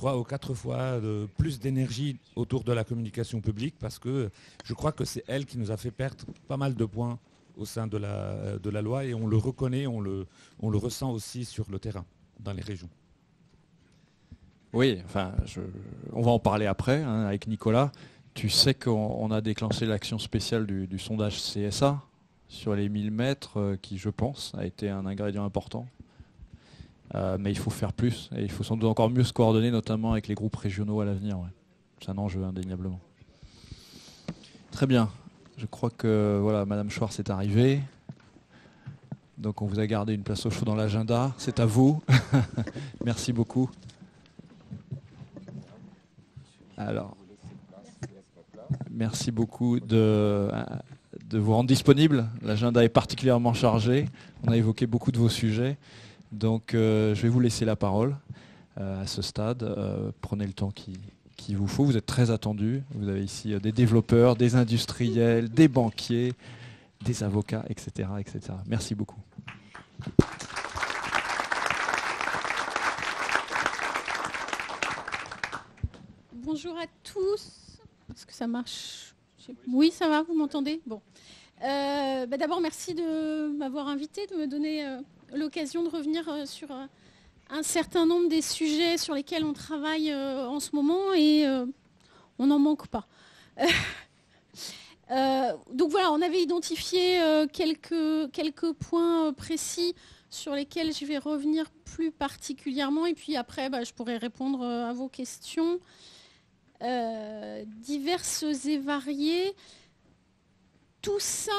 3 ou 4 fois plus d'énergie autour de la communication publique parce que je crois que c'est elle qui nous a fait perdre pas mal de points au sein de la loi et on le reconnaît, on le ressent aussi sur le terrain, dans les régions. Oui, enfin, on va en parler après hein, avec Nicolas. Tu sais qu'on a déclenché l'action spéciale du sondage CSA sur les 1000 mètres qui, je pense, a été un ingrédient important. Mais il faut faire plus et il faut sans doute encore mieux se coordonner, notamment avec les groupes régionaux à l'avenir. Ouais. C'est un enjeu indéniablement. Très bien. Je crois que voilà, Madame Schwartz est arrivée. Donc on vous a gardé une place au chaud dans l'agenda. C'est à vous. Merci beaucoup. Alors, merci beaucoup de vous rendre disponible. L'agenda est particulièrement chargé. On a évoqué beaucoup de vos sujets. Donc je vais vous laisser la parole à ce stade. Prenez le temps qu'il vous faut. Vous êtes très attendus. Vous avez ici des développeurs, des industriels, des banquiers, des avocats, etc., etc. Merci beaucoup. Bonjour à tous. Est-ce que ça marche? Oui, ça va, vous m'entendez? Bon. D'abord, merci de m'avoir invité, de me donner l'occasion de revenir sur un certain nombre des sujets sur lesquels on travaille en ce moment et on n'en manque pas. Donc voilà, on avait identifié quelques points précis sur lesquels je vais revenir plus particulièrement et puis après je pourrai répondre à vos questions diverses et variées. Tout ça,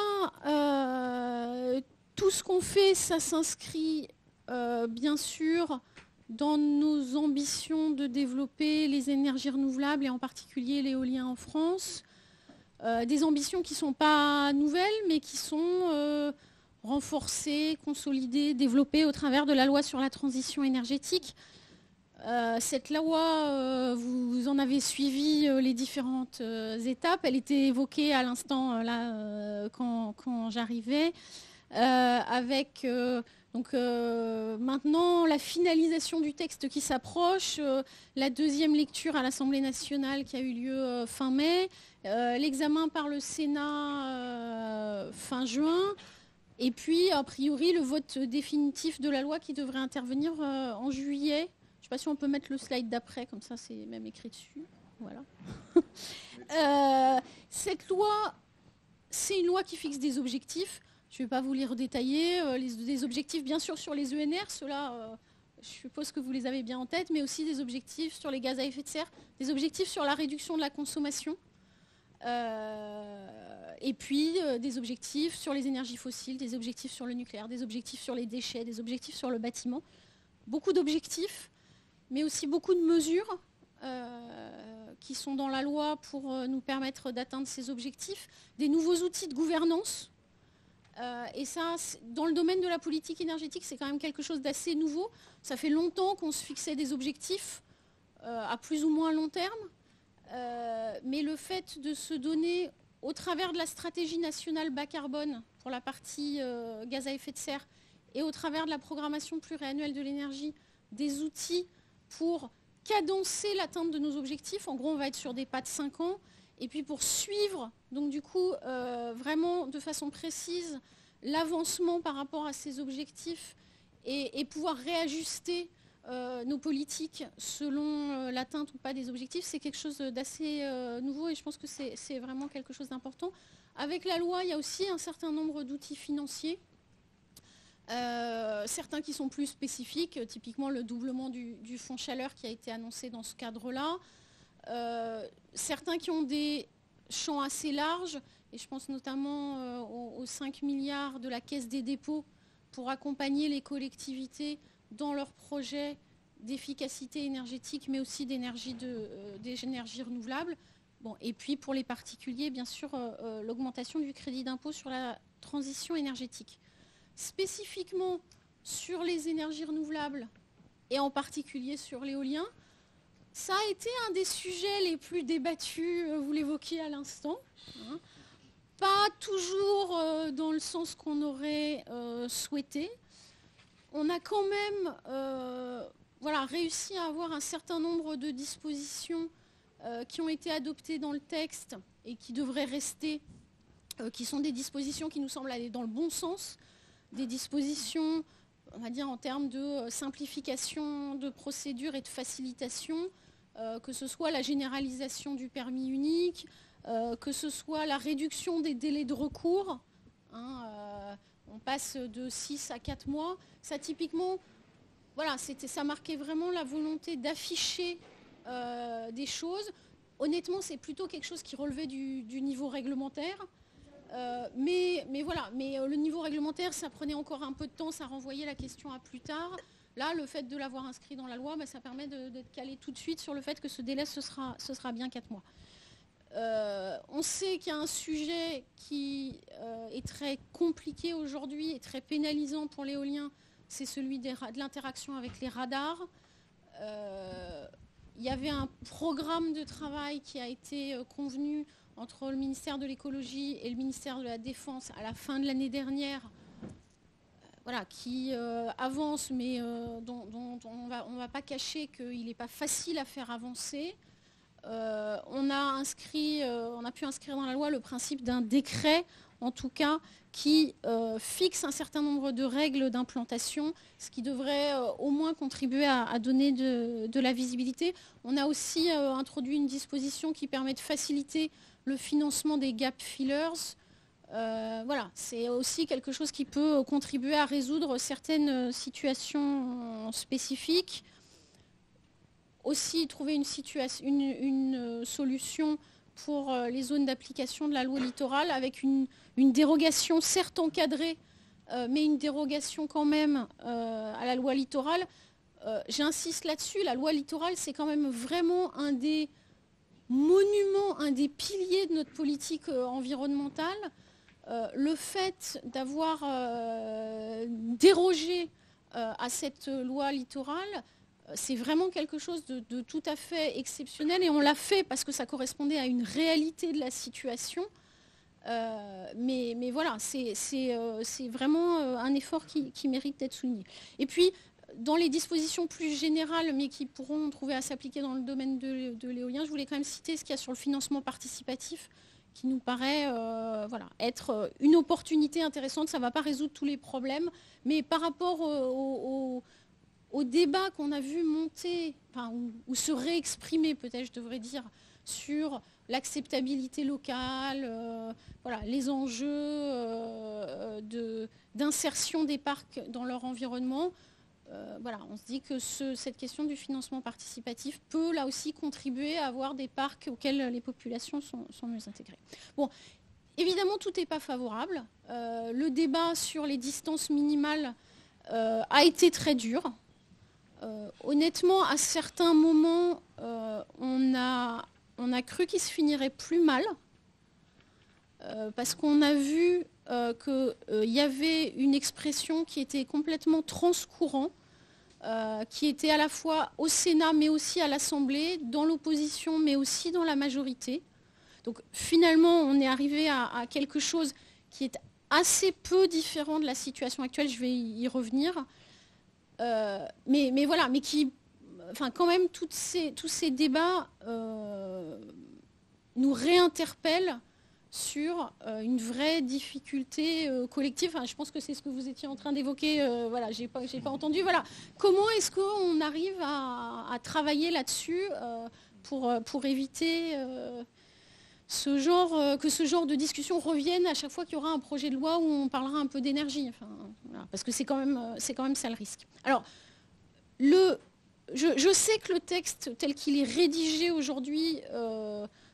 tout ce qu'on fait, ça s'inscrit bien sûr dans nos ambitions de développer les énergies renouvelables et en particulier l'éolien en France. Des ambitions qui ne sont pas nouvelles mais qui sont renforcées, consolidées, développées au travers de la loi sur la transition énergétique. Cette loi, vous en avez suivi les différentes étapes. Elle était évoquée à l'instant quand j'arrivais, avec maintenant la finalisation du texte qui s'approche, la deuxième lecture à l'Assemblée nationale qui a eu lieu fin mai, l'examen par le Sénat fin juin, et puis a priori le vote définitif de la loi qui devrait intervenir en juillet. Je ne sais pas si on peut mettre le slide d'après, comme ça c'est même écrit dessus. Voilà. Cette loi, c'est une loi qui fixe des objectifs. Je ne vais pas vous les redétailler. Des objectifs bien sûr sur les ENR, ceux-là, je suppose que vous les avez bien en tête, mais aussi des objectifs sur les gaz à effet de serre, des objectifs sur la réduction de la consommation, et puis des objectifs sur les énergies fossiles, des objectifs sur le nucléaire, des objectifs sur les déchets, des objectifs sur le bâtiment. Beaucoup d'objectifs, mais aussi beaucoup de mesures qui sont dans la loi pour nous permettre d'atteindre ces objectifs, des nouveaux outils de gouvernance. Et ça, dans le domaine de la politique énergétique, c'est quand même quelque chose d'assez nouveau. Ça fait longtemps qu'on se fixait des objectifs à plus ou moins long terme, mais le fait de se donner, au travers de la stratégie nationale bas carbone pour la partie gaz à effet de serre et au travers de la programmation pluriannuelle de l'énergie, des outils pour cadencer l'atteinte de nos objectifs. En gros, on va être sur des pas de 5 ans. Et puis pour suivre, donc du coup, vraiment de façon précise, l'avancement par rapport à ces objectifs et pouvoir réajuster nos politiques selon l'atteinte ou pas des objectifs, c'est quelque chose d'assez nouveau et je pense que c'est vraiment quelque chose d'important. Avec la loi, il y a aussi un certain nombre d'outils financiers. Certains qui sont plus spécifiques, typiquement le doublement du fonds chaleur qui a été annoncé dans ce cadre-là. Certains qui ont des champs assez larges, et je pense notamment aux 5 milliards de la Caisse des dépôts pour accompagner les collectivités dans leurs projets d'efficacité énergétique, mais aussi d'énergie renouvelables. Bon, et puis pour les particuliers, bien sûr, l'augmentation du crédit d'impôt sur la transition énergétique. Spécifiquement sur les énergies renouvelables et en particulier sur l'éolien, ça a été un des sujets les plus débattus, vous l'évoquiez à l'instant. Pas toujours dans le sens qu'on aurait souhaité. On a quand même réussi à avoir un certain nombre de dispositions qui ont été adoptées dans le texte et qui devraient rester, qui sont des dispositions qui nous semblent aller dans le bon sens, des dispositions, on va dire, en termes de simplification de procédures et de facilitation, que ce soit la généralisation du permis unique, que ce soit la réduction des délais de recours. On passe de 6 à 4 mois. Ça, typiquement, ça marquait vraiment la volonté d'afficher des choses. Honnêtement, c'est plutôt quelque chose qui relevait du niveau réglementaire. Mais le niveau réglementaire, ça prenait encore un peu de temps, ça renvoyait la question à plus tard. Là, le fait de l'avoir inscrit dans la loi, ça permet d'être calé tout de suite sur le fait que ce délai, ce sera bien 4 mois. On sait qu'il y a un sujet qui est très compliqué aujourd'hui et très pénalisant pour l'éolien, c'est celui de l'interaction avec les radars. Il y avait un programme de travail qui a été convenu entre le ministère de l'écologie et le ministère de la Défense à la fin de l'année dernière, qui avance, mais dont on ne va pas cacher qu'il n'est pas facile à faire avancer. On a pu inscrire dans la loi le principe d'un décret, en tout cas, qui fixe un certain nombre de règles d'implantation, ce qui devrait au moins contribuer à donner de la visibilité. On a aussi introduit une disposition qui permet de faciliter le financement des gap fillers. C'est aussi quelque chose qui peut contribuer à résoudre certaines situations spécifiques. Aussi trouver une solution pour les zones d'application de la loi littorale avec une dérogation certes encadrée, mais une dérogation quand même à la loi littorale. J'insiste là-dessus, la loi littorale, c'est quand même vraiment un des monuments, un des piliers de notre politique environnementale. Le fait d'avoir dérogé à cette loi littorale, c'est vraiment quelque chose de tout à fait exceptionnel et on l'a fait parce que ça correspondait à une réalité de la situation. Mais voilà, c'est vraiment un effort qui mérite d'être souligné. Et puis, dans les dispositions plus générales, mais qui pourront trouver à s'appliquer dans le domaine de l'éolien, je voulais quand même citer ce qu'il y a sur le financement participatif, qui nous paraît être une opportunité intéressante. Ça ne va pas résoudre tous les problèmes, mais par rapport au débat qu'on a vu monter, ou se réexprimer peut-être, je devrais dire, sur l'acceptabilité locale, les enjeux d'insertion des parcs dans leur environnement, on se dit que cette question du financement participatif peut là aussi contribuer à avoir des parcs auxquels les populations sont mieux intégrées. Bon, évidemment, tout n'est pas favorable. Le débat sur les distances minimales a été très dur. Honnêtement, à certains moments, on a cru qu'il se finirait plus mal, parce qu'on a vu qu'il y avait une expression qui était complètement transcourant, qui était à la fois au Sénat, mais aussi à l'Assemblée, dans l'opposition, mais aussi dans la majorité. Donc finalement, on est arrivé à quelque chose qui est assez peu différent de la situation actuelle, je vais y revenir. Mais qui, quand même, tous ces débats nous réinterpellent sur une vraie difficulté collective. Je pense que c'est ce que vous étiez en train d'évoquer. J'ai pas entendu. Comment est-ce qu'on arrive à travailler là-dessus pour éviter que ce genre de discussion revienne à chaque fois qu'il y aura un projet de loi où on parlera un peu d'énergie. Parce que c'est quand même ça le risque. Alors, je sais que le texte tel qu'il est rédigé aujourd'hui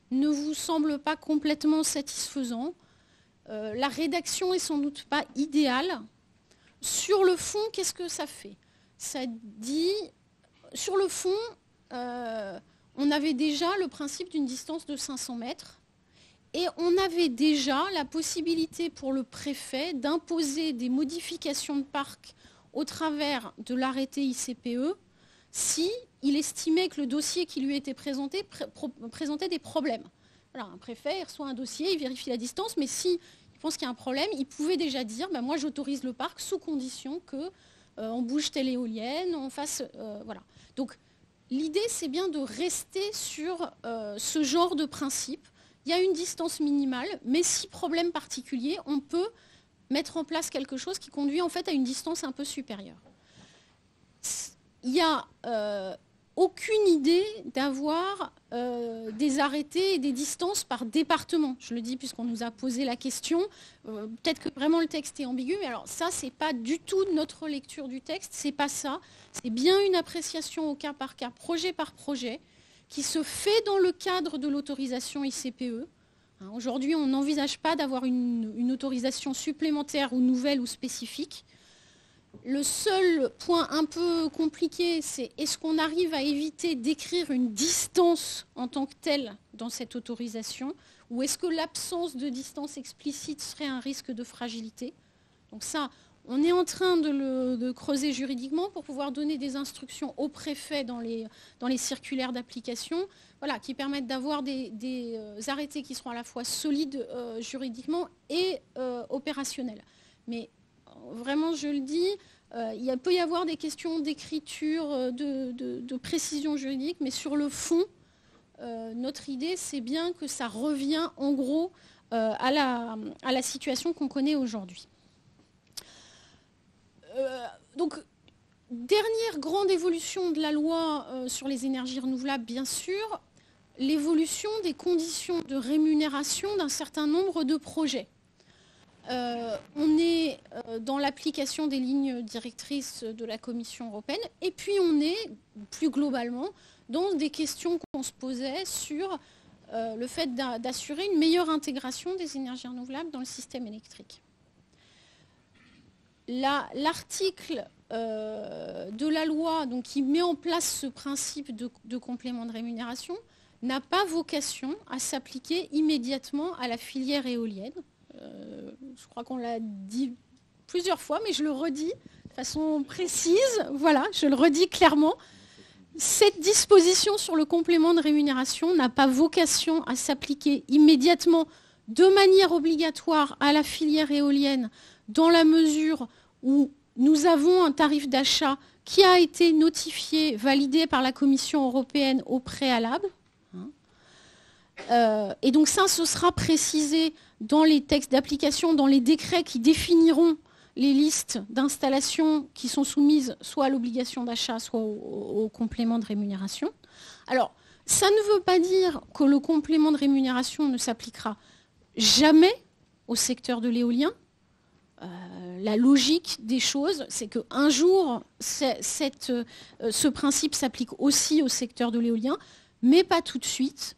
ne vous semble pas complètement satisfaisant. La rédaction est sans doute pas idéale. Sur le fond, qu'est-ce que ça fait? Ça dit, sur le fond, on avait déjà le principe d'une distance de 500 mètres et on avait déjà la possibilité pour le préfet d'imposer des modifications de parc au travers de l'arrêté ICPE si il estimait que le dossier qui lui était présenté présentait des problèmes. Un préfet il reçoit un dossier, il vérifie la distance, mais s'il pense qu'il y a un problème, il pouvait déjà dire moi j'autorise le parc sous condition que on bouge telle éolienne, on fasse... voilà. Donc l'idée, c'est bien de rester sur ce genre de principe. Il y a une distance minimale, mais si problème particulier, on peut mettre en place quelque chose qui conduit en fait à une distance un peu supérieure. Il n'y a aucune idée d'avoir des arrêtés et des distances par département. Je le dis puisqu'on nous a posé la question. Peut-être que vraiment le texte est ambigu, mais alors ça, c'est pas du tout notre lecture du texte, c'est pas ça. C'est bien une appréciation au cas par cas, projet par projet, qui se fait dans le cadre de l'autorisation ICPE. Aujourd'hui, on n'envisage pas d'avoir une autorisation supplémentaire ou nouvelle ou spécifique. Le seul point un peu compliqué, c'est est-ce qu'on arrive à éviter d'écrire une distance en tant que telle dans cette autorisation, ou est-ce que l'absence de distance explicite serait un risque de fragilité? Donc ça, on est en train de creuser juridiquement pour pouvoir donner des instructions au préfet dans les circulaires d'application, voilà, qui permettent d'avoir des arrêtés qui seront à la fois solides juridiquement et opérationnels. Mais vraiment, je le dis, il peut y avoir des questions d'écriture, de précision juridique, mais sur le fond, notre idée, c'est bien que ça revient en gros à la situation qu'on connaît aujourd'hui. Donc, dernière grande évolution de la loi sur les énergies renouvelables, bien sûr, l'évolution des conditions de rémunération d'un certain nombre de projets. On est dans l'application des lignes directrices de la Commission européenne et puis on est plus globalement dans des questions qu'on se posait sur le fait d'assurer une meilleure intégration des énergies renouvelables dans le système électrique. L'article de la loi donc, qui met en place ce principe de complément de rémunération n'a pas vocation à s'appliquer immédiatement à la filière éolienne. Je crois qu'on l'a dit plusieurs fois, mais je le redis de façon précise. Voilà, je le redis clairement. Cette disposition sur le complément de rémunération n'a pas vocation à s'appliquer immédiatement de manière obligatoire à la filière éolienne dans la mesure où nous avons un tarif d'achat qui a été notifié, validé par la Commission européenne au préalable. Et donc ça, ce sera précisé dans les textes d'application, dans les décrets qui définiront les listes d'installations qui sont soumises soit à l'obligation d'achat, soit au complément de rémunération. Alors, ça ne veut pas dire que le complément de rémunération ne s'appliquera jamais au secteur de l'éolien. La logique des choses, c'est qu'un jour, ce principe s'applique aussi au secteur de l'éolien, mais pas tout de suite.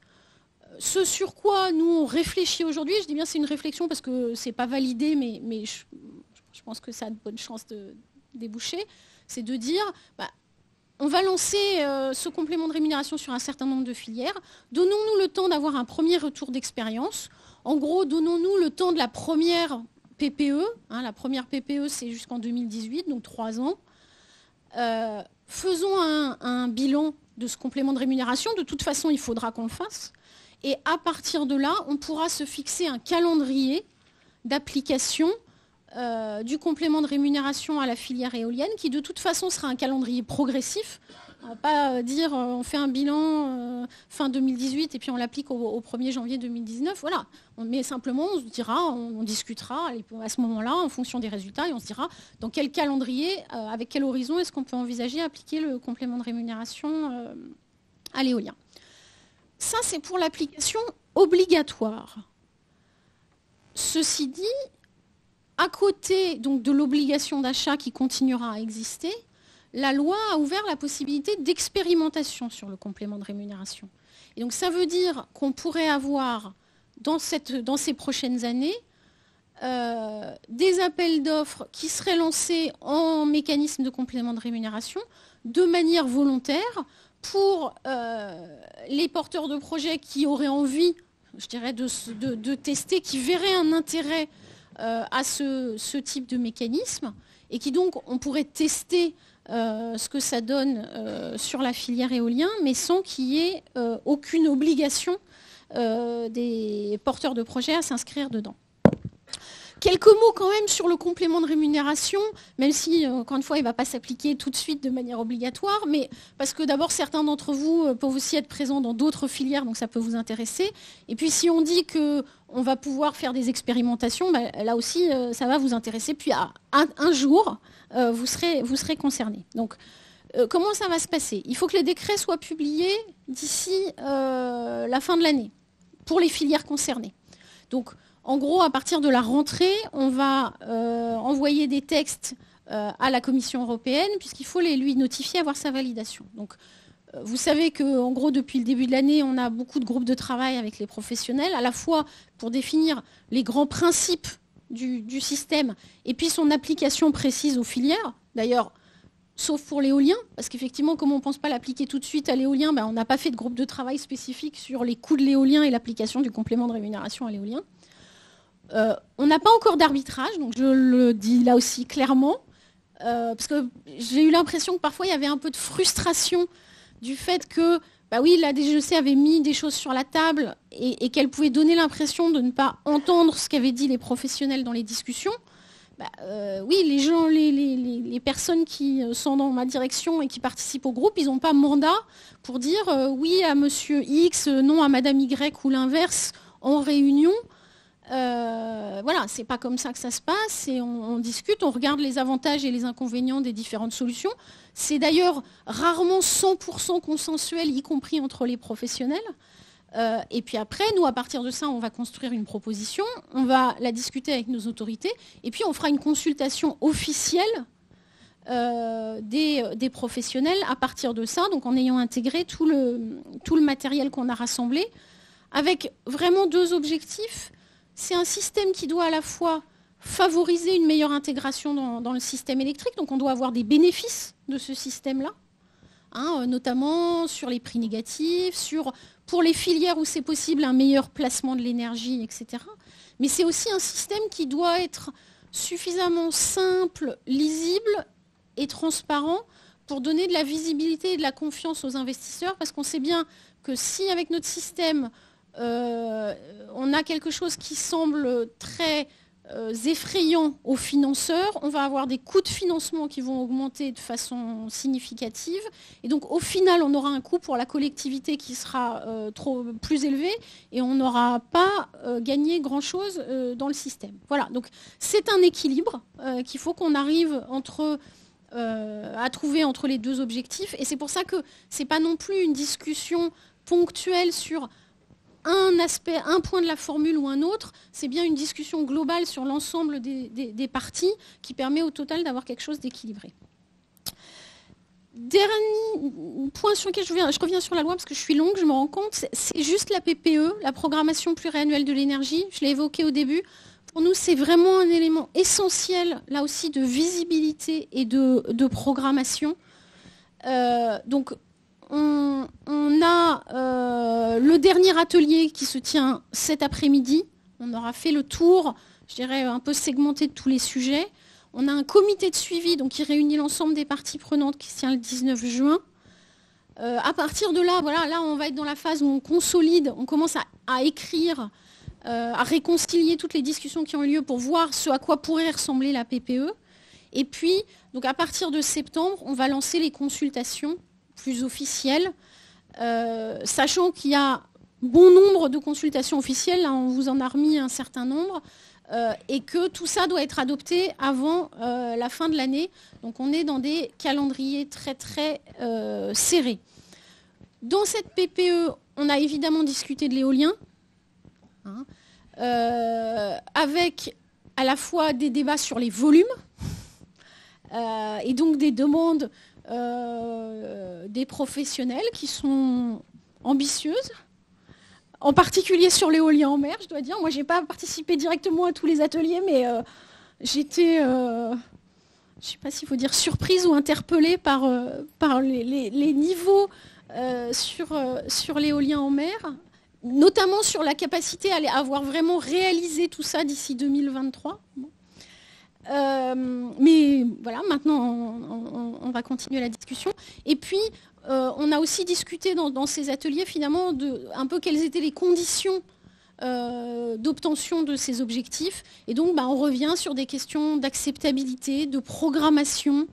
Ce sur quoi nous on réfléchit aujourd'hui, je dis bien c'est une réflexion parce que ce n'est pas validé, mais je pense que ça a de bonnes chances de déboucher, c'est de dire on va lancer ce complément de rémunération sur un certain nombre de filières, donnons-nous le temps d'avoir un premier retour d'expérience. En gros, donnons-nous le temps de la première PPE, la première PPE c'est jusqu'en 2018, donc 3 ans. Faisons un bilan de ce complément de rémunération, de toute façon il faudra qu'on le fasse. Et à partir de là, on pourra se fixer un calendrier d'application du complément de rémunération à la filière éolienne, qui de toute façon sera un calendrier progressif. On ne va pas dire on fait un bilan fin 2018 et puis on l'applique au 1er janvier 2019. Voilà. Mais simplement, on se dira, on discutera à ce moment-là en fonction des résultats et on se dira dans quel calendrier, avec quel horizon est-ce qu'on peut envisager appliquer le complément de rémunération à l'éolien. Ça, c'est pour l'application obligatoire. Ceci dit, à côté donc, de l'obligation d'achat qui continuera à exister, la loi a ouvert la possibilité d'expérimentation sur le complément de rémunération. Et donc ça veut dire qu'on pourrait avoir dans ces prochaines années des appels d'offres qui seraient lancés en mécanisme de complément de rémunération de manière volontaire pour les porteurs de projets qui auraient envie, je dirais, de tester, qui verraient un intérêt à ce type de mécanisme et qui donc on pourrait tester ce que ça donne sur la filière éolien, mais sans qu'il y ait aucune obligation des porteurs de projets à s'inscrire dedans. Quelques mots quand même sur le complément de rémunération, même si, encore une fois, il ne va pas s'appliquer tout de suite de manière obligatoire, mais parce que d'abord, certains d'entre vous peuvent aussi être présents dans d'autres filières, donc ça peut vous intéresser. Et puis, si on dit qu'on va pouvoir faire des expérimentations, là aussi, ça va vous intéresser. Puis, un jour, vous serez concernés. Donc, comment ça va se passer? Il faut que les décrets soient publiés d'ici la fin de l'année, pour les filières concernées. Donc, en gros, à partir de la rentrée, on va envoyer des textes à la Commission européenne, puisqu'il faut les lui notifier, avoir sa validation. Donc, vous savez qu'en gros, depuis le début de l'année, on a beaucoup de groupes de travail avec les professionnels, à la fois pour définir les grands principes du système et puis son application précise aux filières. D'ailleurs, sauf pour l'éolien, parce qu'effectivement, comme on ne pense pas l'appliquer tout de suite à l'éolien, on n'a pas fait de groupe de travail spécifique sur les coûts de l'éolien et l'application du complément de rémunération à l'éolien. On n'a pas encore d'arbitrage, donc je le dis là aussi clairement, parce que j'ai eu l'impression que parfois il y avait un peu de frustration du fait que, oui, la DGEC avait mis des choses sur la table et qu'elle pouvait donner l'impression de ne pas entendre ce qu'avaient dit les professionnels dans les discussions. Oui, les gens, les personnes qui sont dans ma direction et qui participent au groupe, ils n'ont pas mandat pour dire oui à monsieur X, non à madame Y ou l'inverse en réunion. Voilà, c'est pas comme ça que ça se passe, et on discute, on regarde les avantages et les inconvénients des différentes solutions. C'est d'ailleurs rarement 100% consensuel, y compris entre les professionnels. Et puis après, nous, à partir de ça, on va construire une proposition, on va la discuter avec nos autorités, et puis on fera une consultation officielle des professionnels à partir de ça, donc en ayant intégré tout le matériel qu'on a rassemblé, avec vraiment deux objectifs. C'est un système qui doit à la fois favoriser une meilleure intégration dans le système électrique, donc on doit avoir des bénéfices de ce système-là, notamment sur les prix négatifs, pour les filières où c'est possible, un meilleur placement de l'énergie, etc. Mais c'est aussi un système qui doit être suffisamment simple, lisible et transparent pour donner de la visibilité et de la confiance aux investisseurs, parce qu'on sait bien que si avec notre système, on a quelque chose qui semble très effrayant aux financeurs, on va avoir des coûts de financement qui vont augmenter de façon significative, et donc au final on aura un coût pour la collectivité qui sera plus élevé, et on n'aura pas gagné grand chose dans le système. Voilà, donc c'est un équilibre qu'il faut qu'on arrive à trouver entre les deux objectifs, et c'est pour ça que c'est pas non plus une discussion ponctuelle sur un aspect, un point de la formule ou un autre, c'est bien une discussion globale sur l'ensemble des parties qui permet au total d'avoir quelque chose d'équilibré. Dernier point sur lequel je reviens sur la loi parce que je suis longue, je me rends compte, c'est juste la PPE, la programmation pluriannuelle de l'énergie, je l'ai évoqué au début. Pour nous, c'est vraiment un élément essentiel, là aussi, de visibilité et de programmation. Donc, on a le dernier atelier qui se tient cet après-midi. On aura fait le tour, je dirais, un peu segmenté de tous les sujets. On a un comité de suivi donc, qui réunit l'ensemble des parties prenantes qui se tient le 19 juin. À partir de là, voilà, là, on va être dans la phase où on consolide, on commence à écrire, à réconcilier toutes les discussions qui ont eu lieu pour voir ce à quoi pourrait ressembler la PPE. Et puis, donc, à partir de septembre, on va lancer les consultations plus officielles, sachant qu'il y a bon nombre de consultations officielles, là, on vous en a remis un certain nombre, et que tout ça doit être adopté avant la fin de l'année. Donc on est dans des calendriers très très serrés. Dans cette PPE, on a évidemment discuté de l'éolien, avec à la fois des débats sur les volumes, et donc des demandes des professionnels qui sont ambitieuses, en particulier sur l'éolien en mer, je dois dire. Moi, je n'ai pas participé directement à tous les ateliers, mais j'étais, je ne sais pas s'il faut dire surprise ou interpellée par les niveaux sur l'éolien en mer, notamment sur la capacité à avoir vraiment réalisé tout ça d'ici 2023. Bon. Mais voilà, maintenant, on va continuer la discussion. Et puis, on a aussi discuté dans ces ateliers, finalement, un peu quelles étaient les conditions d'obtention de ces objectifs. Et donc, on revient sur des questions d'acceptabilité, de programmation.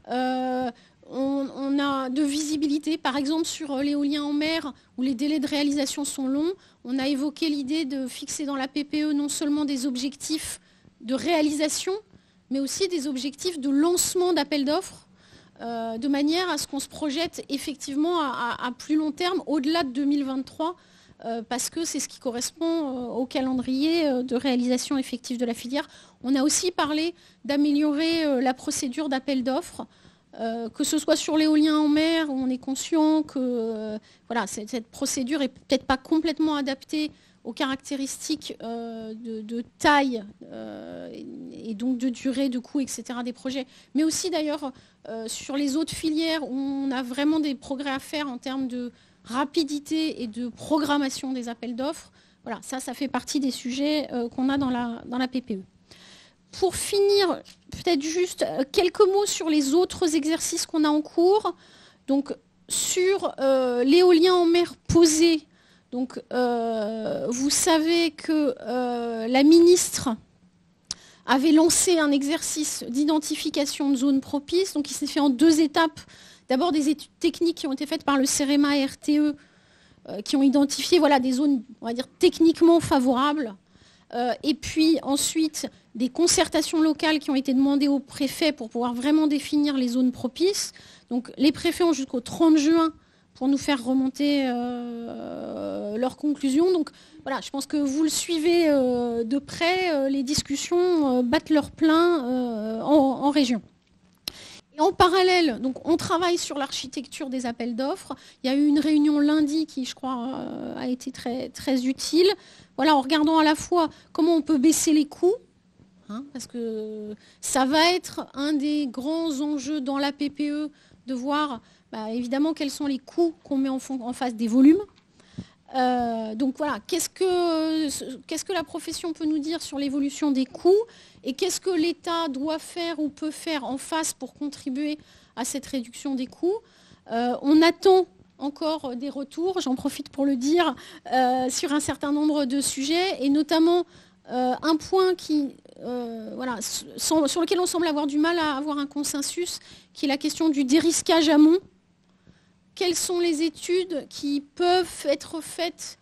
On a de visibilité, par exemple sur l'éolien en mer, où les délais de réalisation sont longs. On a évoqué l'idée de fixer dans la PPE non seulement des objectifs de réalisation, mais aussi des objectifs de lancement d'appels d'offres, de manière à ce qu'on se projette effectivement à plus long terme, au-delà de 2023, parce que c'est ce qui correspond au calendrier de réalisation effective de la filière. On a aussi parlé d'améliorer la procédure d'appel d'offres, que ce soit sur l'éolien en mer, où on est conscient que cette procédure n'est peut-être pas complètement adaptée aux caractéristiques de taille et donc de durée, de coût, etc. des projets, mais aussi d'ailleurs sur les autres filières où on a vraiment des progrès à faire en termes de rapidité et de programmation des appels d'offres. Voilà, ça fait partie des sujets qu'on a dans la PPE. Pour finir, peut-être juste quelques mots sur les autres exercices qu'on a en cours. Donc, sur l'éolien en mer posé, donc, vous savez que la ministre avait lancé un exercice d'identification de zones propices. Donc, il s'est fait en 2 étapes. D'abord, des études techniques qui ont été faites par le CEREMA et RTE, qui ont identifié des zones, on va dire, techniquement favorables. Et puis ensuite, des concertations locales qui ont été demandées aux préfets pour pouvoir vraiment définir les zones propices. Donc les préfets ont jusqu'au 30 juin pour nous faire remonter leurs conclusions. Donc voilà, je pense que vous le suivez de près, les discussions battent leur plein en région. Et en parallèle, donc, on travaille sur l'architecture des appels d'offres. Il y a eu une réunion lundi qui, je crois, a été très, très utile. Voilà, en regardant à la fois comment on peut baisser les coûts, parce que ça va être un des grands enjeux dans la PPE de voir évidemment quels sont les coûts qu'on met en face des volumes. Donc voilà, qu'est-ce que la profession peut nous dire sur l'évolution des coûts et qu'est-ce que l'État doit faire ou peut faire en face pour contribuer à cette réduction des coûts. On attend encore des retours, j'en profite pour le dire, sur un certain nombre de sujets et notamment un point sur lequel on semble avoir du mal à avoir un consensus, qui est la question du dérisquage amont. Quelles sont les études qui peuvent être faites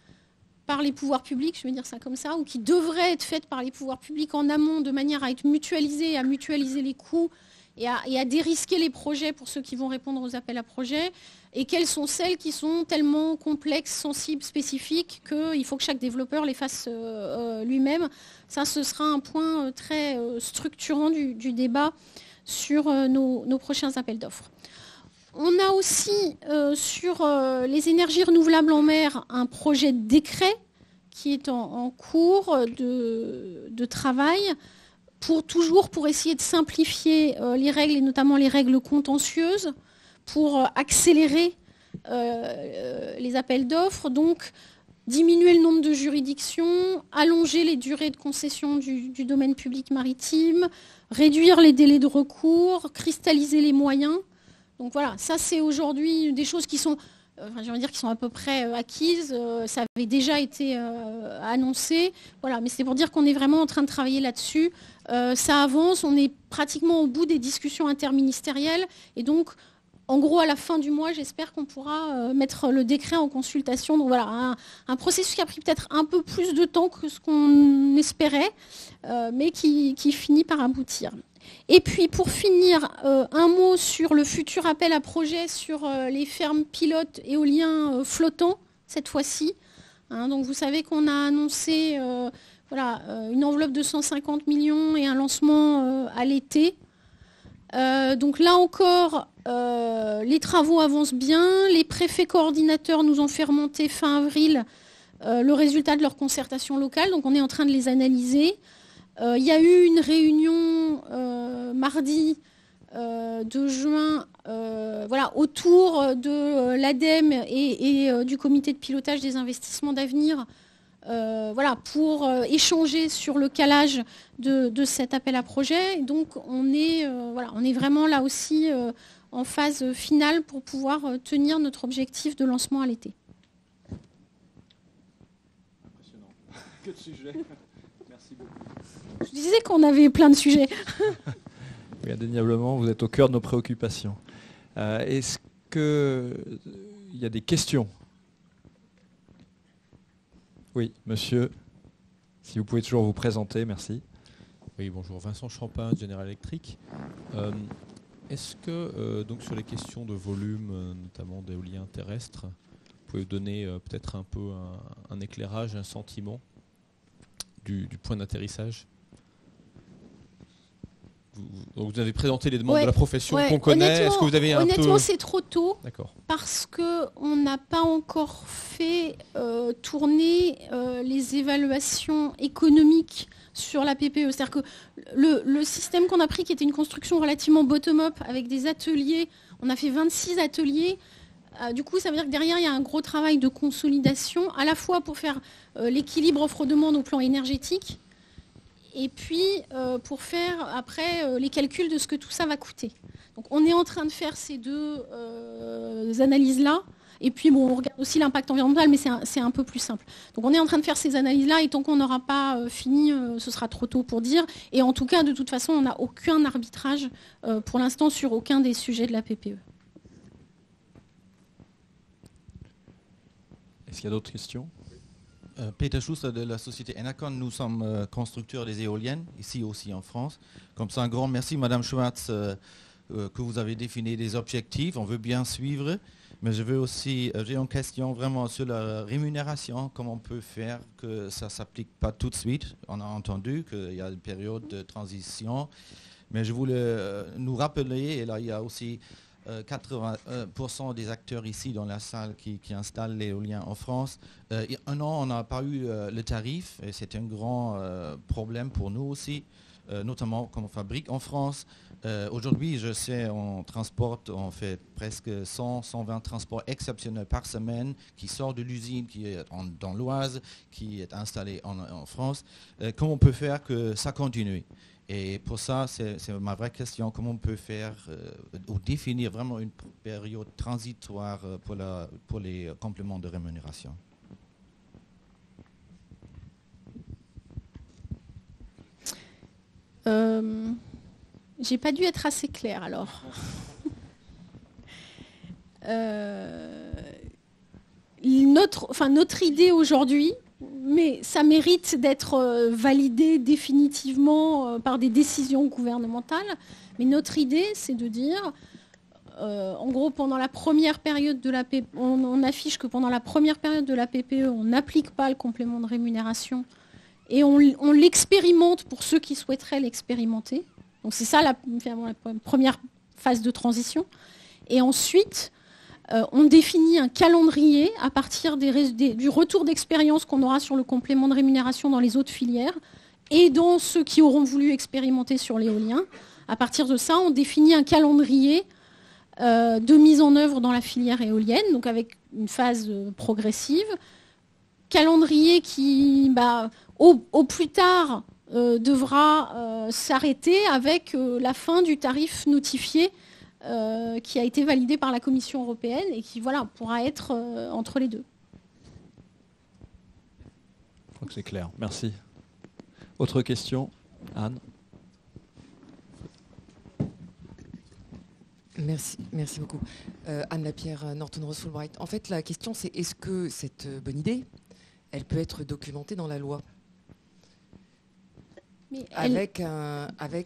par les pouvoirs publics, je vais dire ça comme ça, ou qui devraient être faites par les pouvoirs publics en amont de manière à être mutualisées, à mutualiser les coûts et à dérisquer les projets pour ceux qui vont répondre aux appels à projets, et quelles sont celles qui sont tellement complexes, sensibles, spécifiques qu'il faut que chaque développeur les fasse lui-même. Ça, ce sera un point très structurant du débat sur nos prochains appels d'offres. On a aussi sur les énergies renouvelables en mer un projet de décret qui est en cours de travail pour essayer de simplifier les règles et notamment les règles contentieuses pour accélérer les appels d'offres, donc diminuer le nombre de juridictions, allonger les durées de concession du domaine public maritime, réduire les délais de recours, cristalliser les moyens. Donc voilà, ça c'est aujourd'hui des choses qui sont, qui sont à peu près acquises. Ça avait déjà été annoncé. Voilà, mais c'est pour dire qu'on est vraiment en train de travailler là-dessus. Ça avance, on est pratiquement au bout des discussions interministérielles. Et donc, en gros, à la fin du mois, j'espère qu'on pourra mettre le décret en consultation. Donc voilà, un processus qui a pris peut-être un peu plus de temps que ce qu'on espérait, mais qui finit par aboutir. Et puis pour finir, un mot sur le futur appel à projet sur les fermes pilotes éoliens flottants, cette fois-ci. Donc vous savez qu'on a annoncé une enveloppe de 150 millions et un lancement à l'été. Donc là encore, les travaux avancent bien. Les préfets coordinateurs nous ont fait remonter fin avril le résultat de leur concertation locale. Donc on est en train de les analyser. Il y a eu une réunion mardi 2 juin autour de l'ADEME et du comité de pilotage des investissements d'avenir pour échanger sur le calage de cet appel à projet. Et donc on est vraiment là aussi en phase finale pour pouvoir tenir notre objectif de lancement à l'été. que de sujets. Merci beaucoup. Je disais qu'on avait plein de sujets. Oui, indéniablement, vous êtes au cœur de nos préoccupations. Est-ce qu'il y a des questions? Oui, monsieur, si vous pouvez toujours vous présenter, merci. Oui, bonjour, Vincent Champin, General Electric. Est-ce que, donc sur les questions de volume, notamment d'éolien terrestre, vous pouvez donner peut-être un peu un éclairage, un sentiment du point d'atterrissage? Vous avez présenté les demandes de la profession qu'on connaît. Est-ce que vous avez honnêtement, c'est trop tôt. D'accord. Parce qu'on n'a pas encore fait tourner les évaluations économiques sur la PPE. C'est-à-dire que le système qu'on a pris, qui était une construction relativement bottom-up, avec des ateliers, on a fait 26 ateliers. Du coup, ça veut dire que derrière, il y a un gros travail de consolidation, à la fois pour faire l'équilibre offre-demande au plan énergétique, et puis pour faire après les calculs de ce que tout ça va coûter. Donc on est en train de faire ces deux analyses-là. Et puis bon, on regarde aussi l'impact environnemental, mais c'est un peu plus simple. Donc on est en train de faire ces analyses-là, et tant qu'on n'aura pas fini, ce sera trop tôt pour dire. Et en tout cas, de toute façon, on n'a aucun arbitrage pour l'instant sur aucun des sujets de la PPE. Est-ce qu'il y a d'autres questions? Peter Schuster de la société Enercon, nous sommes constructeurs des éoliennes, ici aussi en France. Comme ça, un grand merci, Madame Schwartz, que vous avez défini des objectifs. On veut bien suivre, mais je veux aussi, j'ai une question vraiment sur la rémunération, comment on peut faire que ça ne s'applique pas tout de suite. On a entendu qu'il y a une période de transition, mais je voulais nous rappeler, et là il y a aussi 80% des acteurs ici dans la salle qui installent l'éolien en France. Un an, on n'a pas eu le tarif, et c'est un grand problème pour nous aussi, notamment comme on fabrique en France. Aujourd'hui, je sais, on fait presque 100-120 transports exceptionnels par semaine qui sortent de l'usine qui est dans l'Oise, qui est installée en France. Comment on peut faire que ça continue? Et pour ça, c'est ma vraie question. Comment on peut faire ou définir vraiment une période transitoire pour les compléments de rémunération? J'ai pas dû être assez claire alors. Notre idée aujourd'hui, mais ça mérite d'être validé définitivement par des décisions gouvernementales. Mais notre idée, c'est de dire, en gros, pendant la première période de la PPE, on affiche que pendant la première période de la PPE, on n'applique pas le complément de rémunération et on l'expérimente pour ceux qui souhaiteraient l'expérimenter. Donc c'est ça la première phase de transition. Et ensuite, on définit un calendrier à partir du retour d'expérience qu'on aura sur le complément de rémunération dans les autres filières et dans ceux qui auront voulu expérimenter sur l'éolien. À partir de ça, on définit un calendrier de mise en œuvre dans la filière éolienne, donc avec une phase progressive. Calendrier qui, au plus tard, devra s'arrêter avec la fin du tarif notifié qui a été validé par la Commission européenne et qui pourra être entre les deux. Je crois que c'est clair. Merci. Autre question? Anne? Merci beaucoup. Anne Lapierre, Norton Rose Fulbright. En fait, la question, c'est est-ce que cette bonne idée, elle peut être documentée dans la loi ? Avec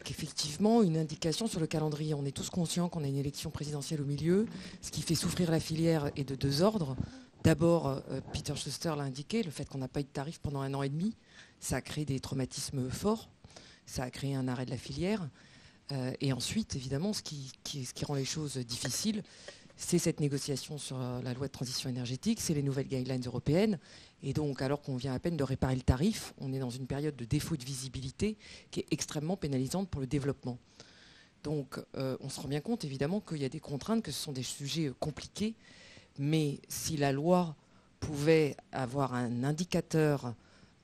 effectivement une indication sur le calendrier. On est tous conscients qu'on a une élection présidentielle au milieu. Ce qui fait souffrir la filière est de deux ordres. D'abord, Peter Schuster l'a indiqué, le fait qu'on n'a pas eu de tarif pendant 1 an et demi, ça a créé des traumatismes forts. Ça a créé un arrêt de la filière. Et ensuite, évidemment, ce qui rend les choses difficiles, c'est cette négociation sur la loi de transition énergétique, c'est les nouvelles guidelines européennes. Et donc, alors qu'on vient à peine de réparer le tarif, on est dans une période de défaut de visibilité qui est extrêmement pénalisante pour le développement. Donc, on se rend bien compte, évidemment, qu'il y a des contraintes, que ce sont des sujets compliqués. Mais si la loi pouvait avoir un indicateur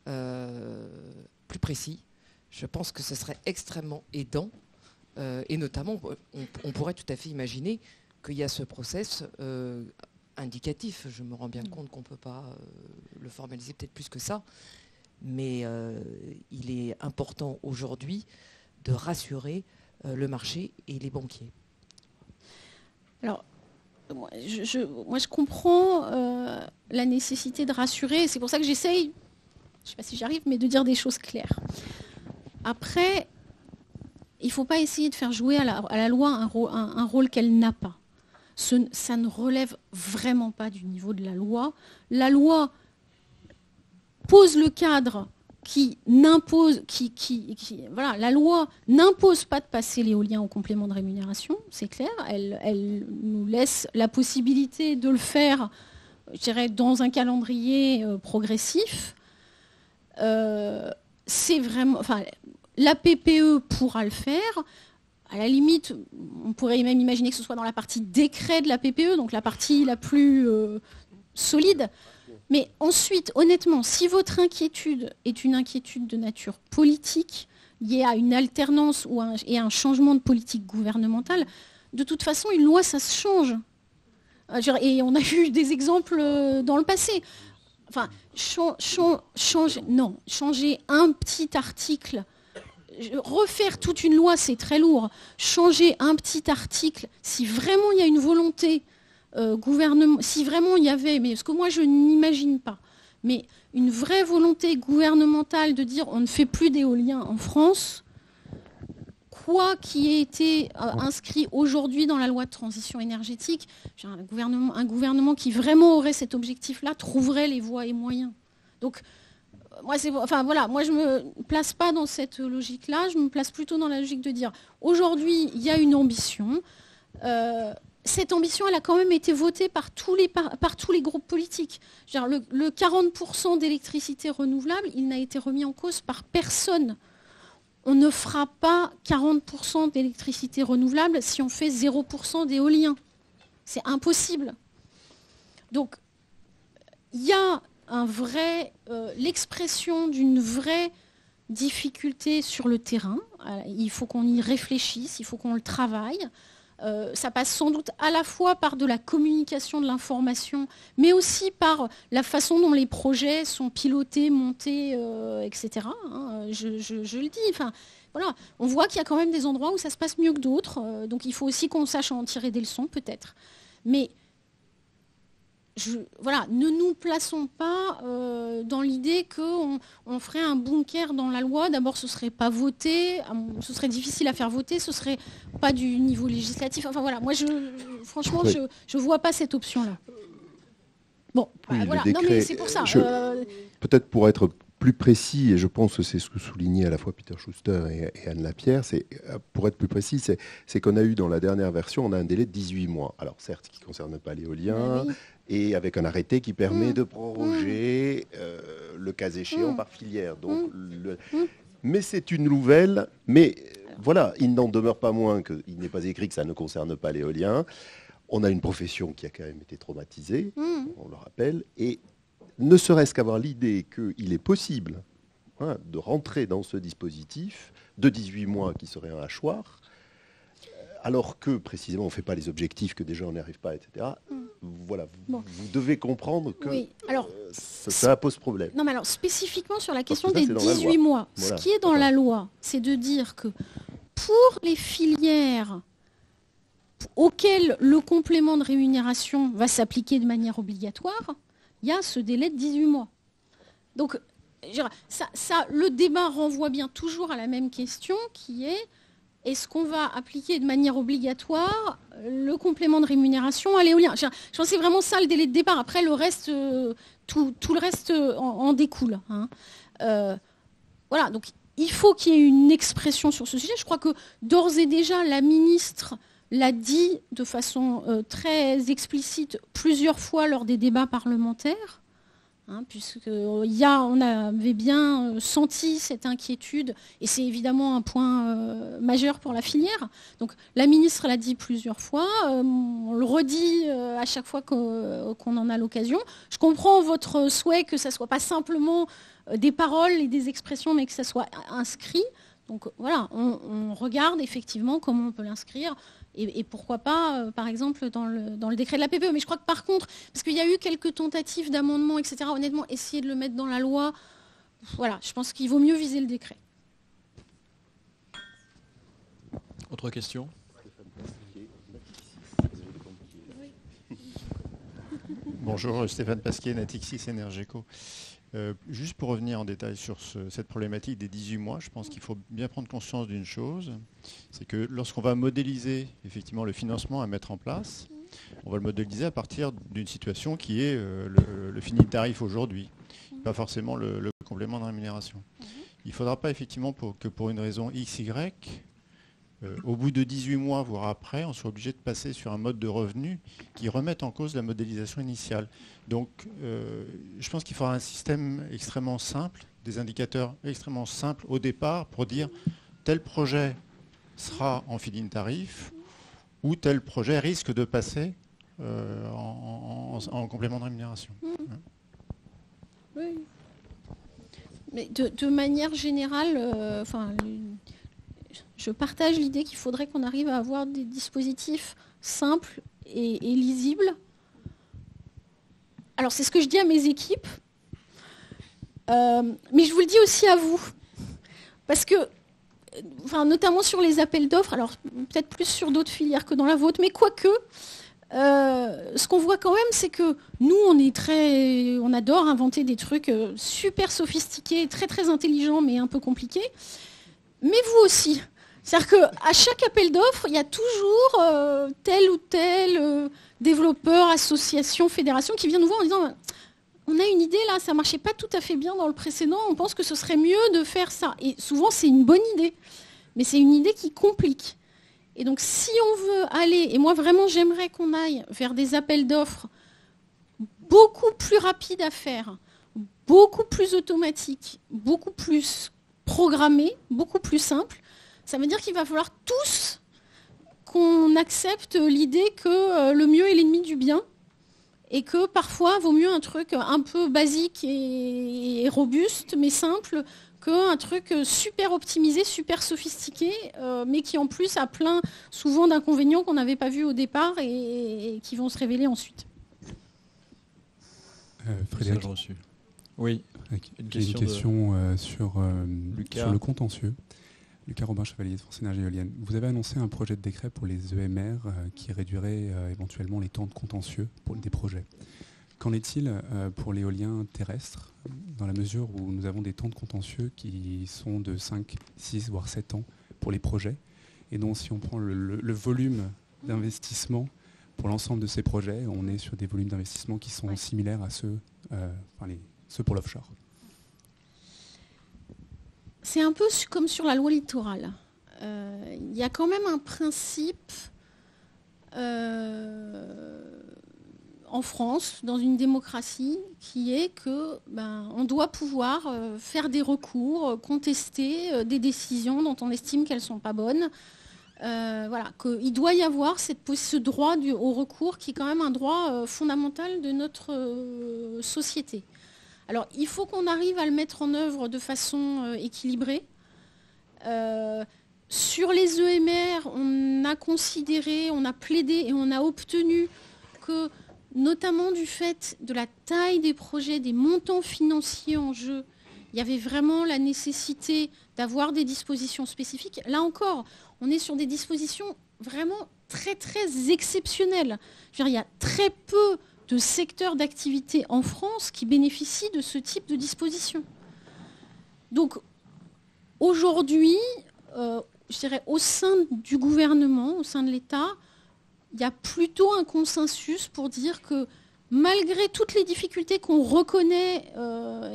plus précis, je pense que ce serait extrêmement aidant. Et notamment, on pourrait tout à fait imaginer qu'il y a ce process indicatif. Je me rends bien compte qu'on ne peut pas le formaliser peut-être plus que ça. Mais il est important aujourd'hui de rassurer le marché et les banquiers. Alors, moi, je comprends la nécessité de rassurer. C'est pour ça que j'essaye, je ne sais pas si j'arrive, mais de dire des choses claires. Après, il ne faut pas essayer de faire jouer à la loi un rôle qu'elle n'a pas. Ça ne relève vraiment pas du niveau de la loi. La loi pose le cadre qui n'impose, voilà, la loi n'impose pas de passer l'éolien au complément de rémunération, c'est clair. Elle nous laisse la possibilité de le faire, je dirais, dans un calendrier progressif. C'est vraiment, enfin, la PPE pourra le faire. À la limite, on pourrait même imaginer que ce soit dans la partie décret de la PPE, donc la partie la plus solide. Mais ensuite, honnêtement, si votre inquiétude est une inquiétude de nature politique, liée à une alternance et à un changement de politique gouvernementale, de toute façon, une loi, ça se change. Et on a eu des exemples dans le passé. Enfin, changer un petit article, refaire toute une loi, c'est très lourd. Changer un petit article, si vraiment il y a une volonté gouvernement, si vraiment il y avait, mais ce que moi je n'imagine pas, mais une vraie volonté gouvernementale de dire on ne fait plus d'éolien en France, quoi qui ait été inscrit aujourd'hui dans la loi de transition énergétique, un gouvernement qui vraiment aurait cet objectif-là trouverait les voies et moyens. Donc moi, moi je ne me place pas dans cette logique-là, je me place plutôt dans la logique de dire aujourd'hui il y a une ambition. Cette ambition, elle a quand même été votée par tous les groupes politiques. Le 40% d'électricité renouvelable, il n'a été remis en cause par personne. On ne fera pas 40% d'électricité renouvelable si on fait 0% d'éolien. C'est impossible. Donc, il y a l'expression d'une vraie difficulté sur le terrain. Il faut qu'on y réfléchisse, il faut qu'on le travaille. Ça passe sans doute à la fois par de la communication de l'information, mais aussi par la façon dont les projets sont pilotés, montés, etc. Je le dis. Enfin, voilà, on voit qu'il y a quand même des endroits où ça se passe mieux que d'autres. Donc il faut aussi qu'on sache en tirer des leçons, peut-être. Mais ne nous plaçons pas dans l'idée qu'on ferait un bunker dans la loi. D'abord, ce ne serait pas voté, ce serait difficile à faire voter, ce ne serait pas du niveau législatif. Enfin voilà, moi, franchement, je ne vois pas cette option-là. Bon, oui, voilà. Décret, non, mais c'est pour ça. Peut-être pour être plus précis, et je pense que c'est ce que soulignaient à la fois Peter Schuster et Anne Lapierre, pour être plus précis, c'est qu'on a eu dans la dernière version, on a un délai de 18 mois. Alors certes, qui ne concerne pas l'éolien, oui. Et avec un arrêté qui permet de proroger le cas échéant par filière. Donc, mais c'est une nouvelle, mais voilà, il n'en demeure pas moins qu'il n'est pas écrit que ça ne concerne pas l'éolien. On a une profession qui a quand même été traumatisée, on le rappelle, et ne serait-ce qu'avoir l'idée qu'il est possible de rentrer dans ce dispositif de 18 mois qui serait un hachoir, alors que précisément on ne fait pas les objectifs, que déjà on n'y arrive pas, etc. Voilà, vous devez comprendre que ça pose problème. Non, mais alors spécifiquement sur la question des 18 mois, ce qui est dans la loi, c'est de dire que pour les filières auxquelles le complément de rémunération va s'appliquer de manière obligatoire, il y a ce délai de 18 mois. Donc, le débat renvoie bien toujours à la même question qui est: est-ce qu'on va appliquer de manière obligatoire le complément de rémunération à l'éolien ? Je pense que c'est vraiment ça le délai de départ. Après, le reste, tout le reste en découle. Voilà, donc il faut qu'il y ait une expression sur ce sujet. Je crois que d'ores et déjà, la ministre l'a dit de façon très explicite plusieurs fois lors des débats parlementaires. On avait bien senti cette inquiétude, et c'est évidemment un point majeur pour la filière. Donc la ministre l'a dit plusieurs fois, on le redit à chaque fois qu'on en a l'occasion. Je comprends votre souhait que ça ne soit pas simplement des paroles et des expressions, mais que ça soit inscrit. Donc voilà, on regarde effectivement comment on peut l'inscrire. Et pourquoi pas, par exemple, dans le décret de la PPE. Mais je crois que par contre, parce qu'il y a eu quelques tentatives d'amendement, etc., honnêtement, essayer de le mettre dans la loi, voilà, je pense qu'il vaut mieux viser le décret. Autre question ? Bonjour, Stéphane Pasquier, Natixis Energeco. Juste pour revenir en détail sur cette problématique des 18 mois, je pense qu'il faut bien prendre conscience d'une chose, c'est que lorsqu'on va modéliser effectivement le financement à mettre en place, on va le modéliser à partir d'une situation qui est le fini tarif aujourd'hui, pas forcément le complément de rémunération. Il ne faudra pas effectivement que pour une raison XY, au bout de 18 mois, voire après, on soit obligé de passer sur un mode de revenu qui remette en cause la modélisation initiale. Donc, je pense qu'il faudra un système extrêmement simple, des indicateurs extrêmement simples au départ pour dire tel projet sera en feed-in tarif ou tel projet risque de passer en complément de rémunération. Oui. Mais de manière générale, je partage l'idée qu'il faudrait qu'on arrive à avoir des dispositifs simples et lisibles. Alors c'est ce que je dis à mes équipes, mais je vous le dis aussi à vous, parce que, notamment sur les appels d'offres, alors peut-être plus sur d'autres filières que dans la vôtre, mais quoique, ce qu'on voit quand même, c'est que nous, on adore inventer des trucs super sophistiqués, très très intelligents, mais un peu compliqués. Mais vous aussi. C'est-à-dire qu'à chaque appel d'offres, il y a toujours tel ou tel développeur, association, fédération qui vient nous voir en disant on a une idée là, ça ne marchait pas tout à fait bien dans le précédent, on pense que ce serait mieux de faire ça. Et souvent, c'est une bonne idée, mais c'est une idée qui complique. Et donc, si on veut aller, et moi vraiment, j'aimerais qu'on aille vers des appels d'offres beaucoup plus rapides à faire, beaucoup plus automatiques, beaucoup plus programmés, beaucoup plus simples, ça veut dire qu'il va falloir tous qu'on accepte l'idée que le mieux est l'ennemi du bien et que parfois, il vaut mieux un truc un peu basique et robuste, mais simple, qu'un truc super optimisé, super sophistiqué, mais qui en plus a plein souvent d'inconvénients qu'on n'avait pas vus au départ et qui vont se révéler ensuite. Frédéric, oui, une question sur le contentieux. Lucas Robin, Chevalier de France Énergie Éolienne. Vous avez annoncé un projet de décret pour les EMR qui réduirait éventuellement les temps de contentieux pour des projets. Qu'en est-il pour l'éolien terrestre, dans la mesure où nous avons des temps de contentieux qui sont de 5, 6, voire 7 ans pour les projets, et donc si on prend le volume d'investissement pour l'ensemble de ces projets, on est sur des volumes d'investissement qui sont similaires à ceux pour l'offshore. C'est un peu comme sur la loi littorale. Il y a quand même un principe en France, dans une démocratie, qui est que on doit pouvoir faire des recours, contester des décisions dont on estime qu'elles ne sont pas bonnes. Qu'il doit y avoir ce droit au recours qui est quand même un droit fondamental de notre société. Alors, il faut qu'on arrive à le mettre en œuvre de façon équilibrée. Sur les EMR, on a considéré, on a plaidé et on a obtenu que, notamment du fait de la taille des projets, des montants financiers en jeu, il y avait vraiment la nécessité d'avoir des dispositions spécifiques. Là encore, on est sur des dispositions vraiment très, très exceptionnelles. Je veux dire, il y a très peu de secteurs d'activité en France qui bénéficient de ce type de dispositions. Donc, aujourd'hui, je dirais au sein du gouvernement, au sein de l'État, il y a plutôt un consensus pour dire que malgré toutes les difficultés qu'on reconnaît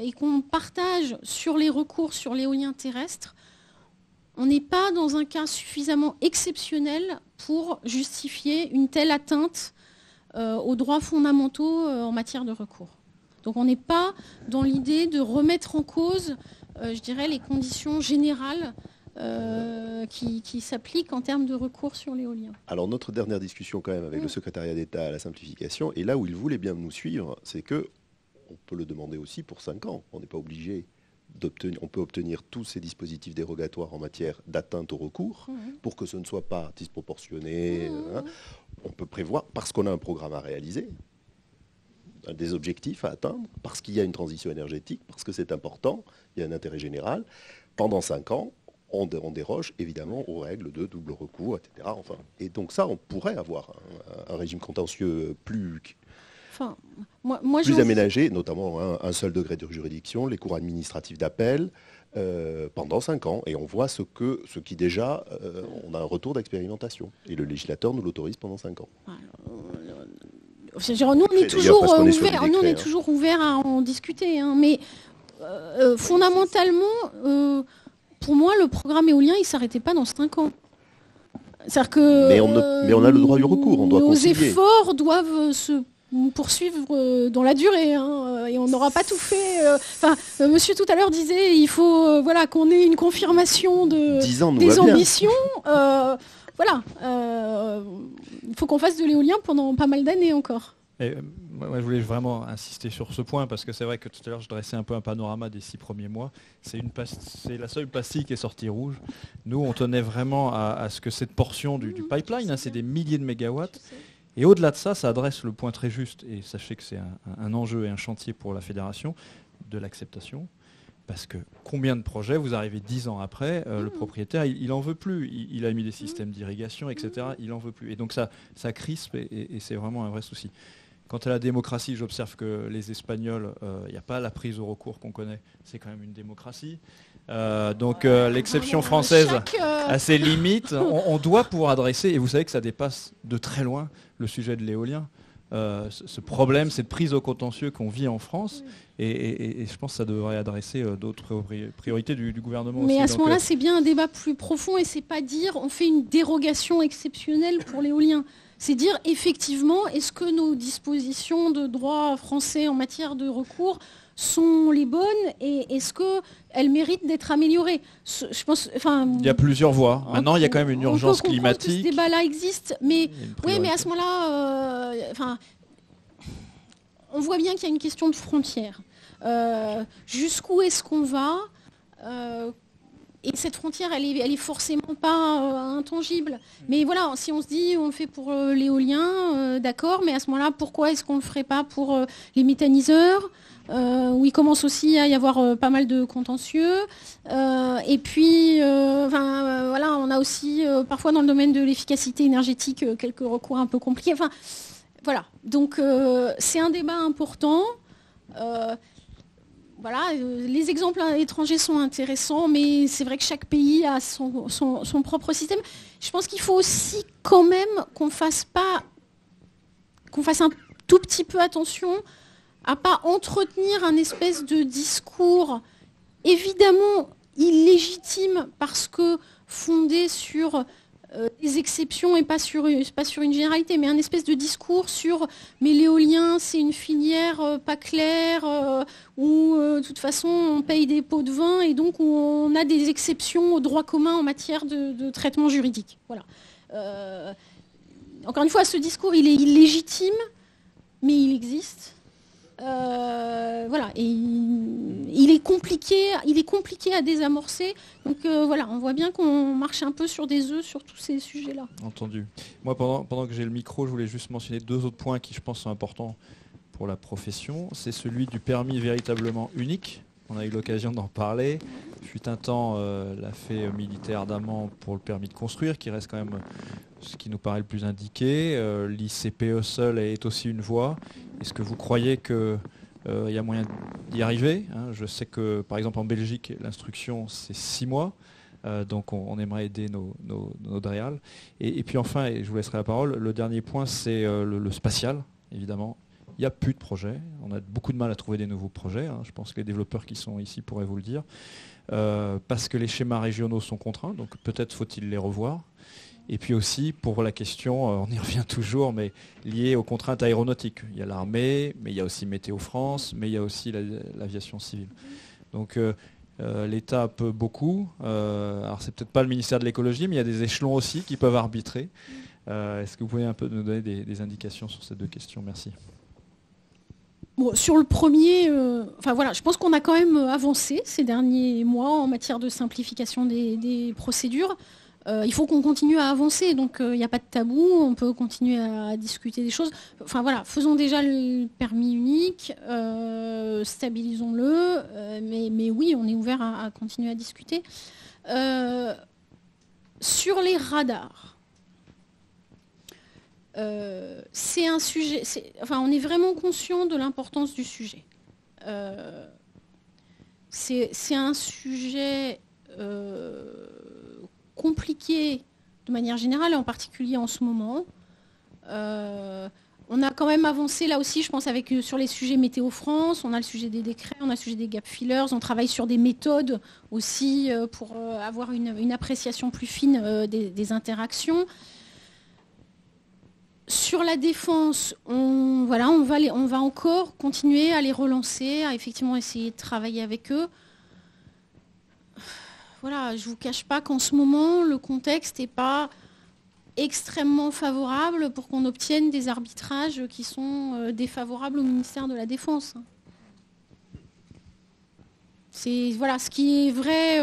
et qu'on partage sur les recours sur l'éolien terrestre, on n'est pas dans un cas suffisamment exceptionnel pour justifier une telle atteinte aux droits fondamentaux en matière de recours. Donc on n'est pas dans l'idée de remettre en cause, je dirais, les conditions générales qui s'appliquent en termes de recours sur l'éolien. Alors notre dernière discussion quand même avec le secrétariat d'État à la simplification, et là où il voulait bien nous suivre, c'est que on peut le demander aussi pour 5 ans. On n'est pas obligé d'obtenir, on peut obtenir tous ces dispositifs dérogatoires en matière d'atteinte au recours pour que ce ne soit pas disproportionné. On peut prévoir, parce qu'on a un programme à réaliser, des objectifs à atteindre, parce qu'il y a une transition énergétique, parce que c'est important, il y a un intérêt général. Pendant 5 ans, on déroge évidemment aux règles de double recours, etc. Enfin, et donc ça, on pourrait avoir un régime contentieux plus aménagé, notamment un seul degré de juridiction, les cours administratifs d'appel, pendant 5 ans. Et on voit ce qui déjà, on a un retour d'expérimentation. Et le législateur nous l'autorise pendant 5 ans. Nous, on est toujours ouvert à en discuter. Hein, mais fondamentalement, pour moi, le programme éolien, il ne s'arrêtait pas dans 5 ans. C'est-à-dire que, mais on a le droit du recours, on doit concilier. Nos efforts doivent se poursuivre dans la durée, hein, et on n'aura pas tout fait. Monsieur tout à l'heure disait il faut qu'on ait une confirmation des ambitions. Il faut qu'on fasse de l'éolien pendant pas mal d'années encore. Et, moi, je voulais vraiment insister sur ce point parce que c'est vrai que tout à l'heure je dressais un peu un panorama des 6 premiers mois. C'est la seule pastille qui est sortie rouge. Nous, on tenait vraiment à ce que cette portion du pipeline, c'est des milliers de mégawatts. Et au-delà de ça, ça adresse le point très juste, et sachez que c'est un enjeu et un chantier pour la fédération, de l'acceptation. Parce que combien de projets, vous arrivez 10 ans après, le propriétaire, il n'en veut plus. Il a mis des systèmes d'irrigation, etc. Il n'en veut plus. Et donc ça crispe, et c'est vraiment un vrai souci. Quant à la démocratie, j'observe que les Espagnols, il n'y a pas la prise au recours qu'on connaît. C'est quand même une démocratie. Donc l'exception française a ses limites. On doit pouvoir adresser, et vous savez que ça dépasse de très loin le sujet de l'éolien. Ce problème, cette prise au contentieux qu'on vit en France, et je pense que ça devrait adresser d'autres priorités du gouvernement. Mais aussi. À ce moment-là, c'est bien un débat plus profond, et c'est pas dire on fait une dérogation exceptionnelle pour l'éolien. C'est dire effectivement, est-ce que nos dispositions de droit français en matière de recours sont les bonnes, et est-ce qu'elles méritent d'être améliorées? Je pense, il y a plusieurs voies. Maintenant, il y a quand même une urgence climatique. Que ce débat-là existe, mais mais à ce moment-là, on voit bien qu'il y a une question de frontière. Jusqu'où est-ce qu'on va? Et cette frontière, elle est forcément pas intangible. Mais voilà, si on se dit on le fait pour l'éolien, d'accord, mais à ce moment-là, pourquoi est-ce qu'on ne le ferait pas pour les méthaniseurs, où il commence aussi à y avoir pas mal de contentieux. Et puis, on a aussi parfois dans le domaine de l'efficacité énergétique quelques recours un peu compliqués. Enfin, voilà. Donc, c'est un débat important. Les exemples étrangers sont intéressants, mais c'est vrai que chaque pays a son propre système. Je pense qu'il faut aussi quand même qu'on fasse un tout petit peu attention à pas entretenir un espèce de discours évidemment illégitime parce que fondé sur des exceptions et pas sur une généralité, mais un espèce de discours sur mais l'éolien c'est une filière pas claire où de toute façon on paye des pots de vin et donc où on a des exceptions au droit commun en matière de traitement juridique. Voilà. Encore une fois, ce discours il est illégitime, mais il existe. Et il est compliqué à désamorcer. Donc on voit bien qu'on marche un peu sur des œufs sur tous ces sujets-là. Entendu. Moi, pendant que j'ai le micro, je voulais juste mentionner 2 autres points qui, je pense, sont importants pour la profession. C'est celui du permis véritablement unique. On a eu l'occasion d'en parler. Fut un temps l'a fait militaire ardemment pour le permis de construire, qui reste quand même ce qui nous paraît le plus indiqué. L'ICPE seul est aussi une voie. Est-ce que vous croyez qu'il y a moyen d'y arriver? Je sais que, par exemple, en Belgique, l'instruction, c'est 6 mois. Donc, on aimerait aider nos DREAL. Et puis, enfin, et je vous laisserai la parole, le dernier point, c'est le spatial, évidemment. Il n'y a plus de projets. On a beaucoup de mal à trouver des nouveaux projets. Je pense que les développeurs qui sont ici pourraient vous le dire. Parce que les schémas régionaux sont contraints, donc peut-être faut-il les revoir. Et puis aussi, pour la question, on y revient toujours, mais liée aux contraintes aéronautiques. Il y a l'armée, mais il y a aussi Météo France, mais il y a aussi l'aviation civile. Donc l'État peut beaucoup. Alors c'est peut-être pas le ministère de l'écologie, mais il y a des échelons aussi qui peuvent arbitrer. Est-ce que vous pouvez un peu nous donner des indications sur ces 2 questions? Merci. Bon, sur le premier, je pense qu'on a quand même avancé ces derniers mois en matière de simplification des procédures. Il faut qu'on continue à avancer, donc il n'y a pas de tabou, on peut continuer à discuter des choses. Enfin voilà, faisons déjà le permis unique, stabilisons-le, mais oui, on est ouvert à continuer à discuter. Sur les radars, c'est un sujet, on est vraiment conscient de l'importance du sujet. C'est un sujet compliqué de manière générale, et en particulier en ce moment. On a quand même avancé là aussi, je pense, sur les sujets Météo France, on a le sujet des décrets, on a le sujet des gap fillers, on travaille sur des méthodes aussi pour avoir une appréciation plus fine des interactions. Sur la défense, on va encore continuer à les relancer, à effectivement essayer de travailler avec eux. Voilà, je ne vous cache pas qu'en ce moment, le contexte n'est pas extrêmement favorable pour qu'on obtienne des arbitrages qui sont défavorables au ministère de la Défense. C'est ce qui est vrai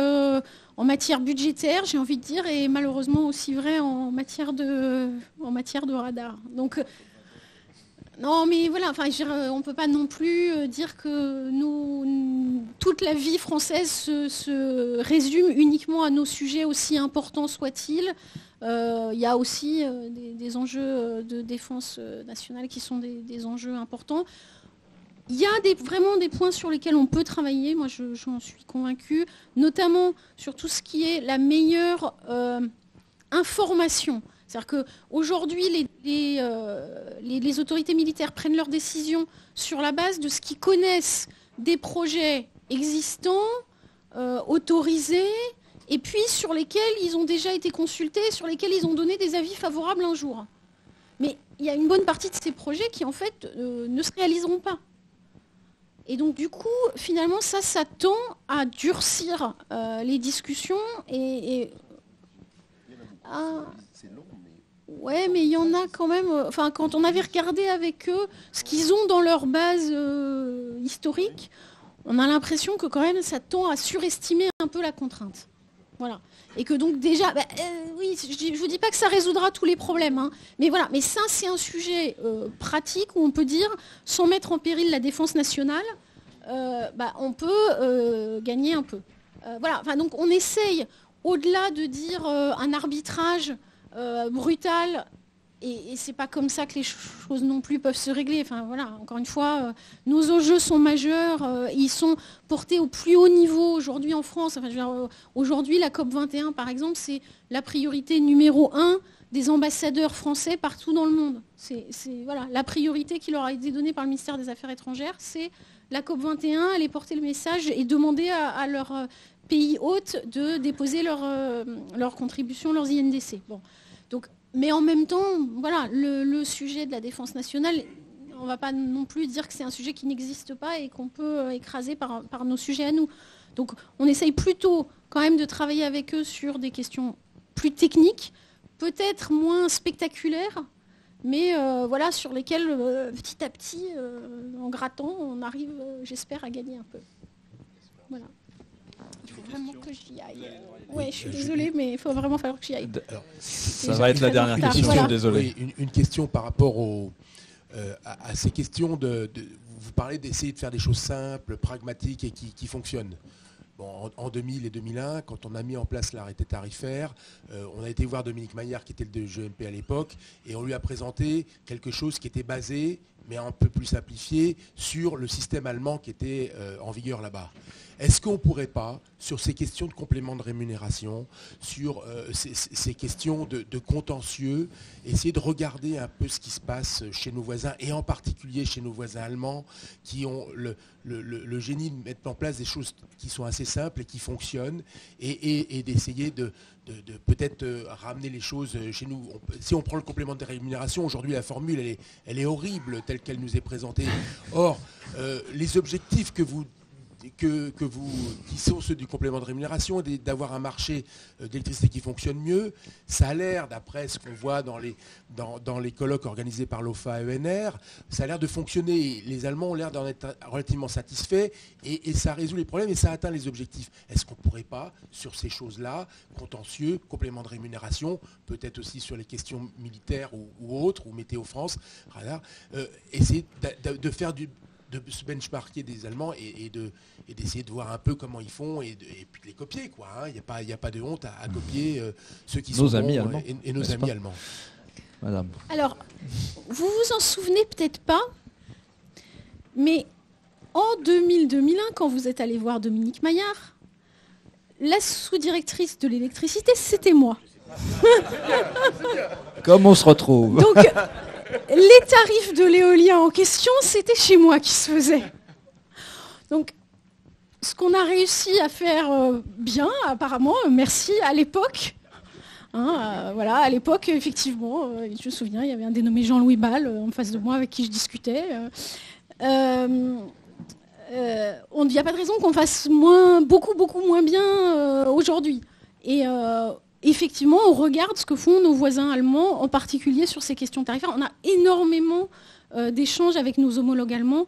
en matière budgétaire, j'ai envie de dire, et malheureusement aussi vrai en matière de radar. Donc, non, mais voilà, on ne peut pas non plus dire que toute la vie française se résume uniquement à nos sujets, aussi importants soient-ils. Il y a aussi des enjeux de défense nationale qui sont des enjeux importants. Il y a vraiment des points sur lesquels on peut travailler, moi j'en suis convaincue, notamment sur tout ce qui est la meilleure information. C'est-à-dire qu'aujourd'hui, les autorités militaires prennent leurs décisions sur la base de ce qu'ils connaissent des projets existants, autorisés, et puis sur lesquels ils ont déjà été consultés, sur lesquels ils ont donné des avis favorables un jour. Mais il y a une bonne partie de ces projets qui, en fait, ne se réaliseront pas. Et donc, du coup, finalement, ça tend à durcir les discussions et ouais, mais il y en a quand même... quand on avait regardé avec eux ce qu'ils ont dans leur base historique, on a l'impression que quand même, ça tend à surestimer un peu la contrainte. Voilà. Et que donc déjà, oui, je ne vous dis pas que ça résoudra tous les problèmes, hein, mais voilà. Mais ça, c'est un sujet pratique où on peut dire, sans mettre en péril la défense nationale, on peut gagner un peu. Voilà. Donc on essaye, au-delà de dire un arbitrage brutal, et c'est pas comme ça que les choses non plus peuvent se régler. Enfin voilà, encore une fois, nos enjeux sont majeurs, ils sont portés au plus haut niveau aujourd'hui en France. Aujourd'hui, la COP21, par exemple, c'est la priorité numéro 1 des ambassadeurs français partout dans le monde. C'est la priorité qui leur a été donnée par le ministère des Affaires étrangères, c'est la COP21, aller porter le message et demander à leur pays hôte de déposer leur contribution, leurs INDC. Bon. Donc, mais en même temps, voilà, le sujet de la défense nationale, on ne va pas non plus dire que c'est un sujet qui n'existe pas et qu'on peut écraser par nos sujets à nous. Donc on essaye plutôt quand même de travailler avec eux sur des questions plus techniques, peut-être moins spectaculaires, mais sur lesquelles petit à petit, en grattant, on arrive, j'espère, à gagner un peu. Voilà. Il faut vraiment que j'y aille. Ouais, je suis désolée, mais il faut vraiment falloir que j'y aille. Alors, ça va être la dernière question, voilà. Désolé. Oui, une question par rapport à ces questions vous parlez d'essayer de faire des choses simples, pragmatiques et qui fonctionnent. Bon, en 2000 et 2001, quand on a mis en place l'arrêté tarifaire, on a été voir Dominique Maillard, qui était le DGMP à l'époque, et on lui a présenté quelque chose qui était basé, mais un peu plus simplifié, sur le système allemand qui était en vigueur là-bas. Est-ce qu'on ne pourrait pas, sur ces questions de complément de rémunération, sur ces questions de contentieux, essayer de regarder un peu ce qui se passe chez nos voisins, et en particulier chez nos voisins allemands, qui ont le génie de mettre en place des choses qui sont assez simples et qui fonctionnent, et d'essayer de peut-être ramener les choses chez nous. Si on prend le complément de rémunération, aujourd'hui la formule elle est horrible telle qu'elle nous est présentée. Or, les objectifs que vous qui sont ceux du complément de rémunération, d'avoir un marché d'électricité qui fonctionne mieux. Ça a l'air, d'après ce qu'on voit dans les colloques organisés par l'OFA-ENR, ça a l'air de fonctionner. Les Allemands ont l'air d'en être relativement satisfaits et ça résout les problèmes et ça atteint les objectifs. Est-ce qu'on ne pourrait pas, sur ces choses-là, contentieux, complément de rémunération, peut-être aussi sur les questions militaires ou autres, ou Météo France, radar, essayer de faire de se benchmarker des Allemands et d'essayer de voir un peu comment ils font et puis de les copier, quoi. Il n'y a pas de honte à copier ceux qui sont amis bons allemands, et nos amis allemands. Madame. Alors, vous vous en souvenez peut-être pas, mais en 2000-2001, quand vous êtes allé voir Dominique Maillard, la sous-directrice de l'électricité, c'était moi. Comme on se retrouve. Donc, les tarifs de l'éolien en question, c'était chez moi qui se faisait. Donc, ce qu'on a réussi à faire bien, apparemment, merci à l'époque. Voilà, à l'époque, effectivement, je me souviens, il y avait un dénommé Jean-Louis Ball en face de moi avec qui je discutais. Il n'y a pas de raison qu'on fasse beaucoup moins bien aujourd'hui. Et effectivement, on regarde ce que font nos voisins allemands, en particulier sur ces questions tarifaires. On a énormément d'échanges avec nos homologues allemands.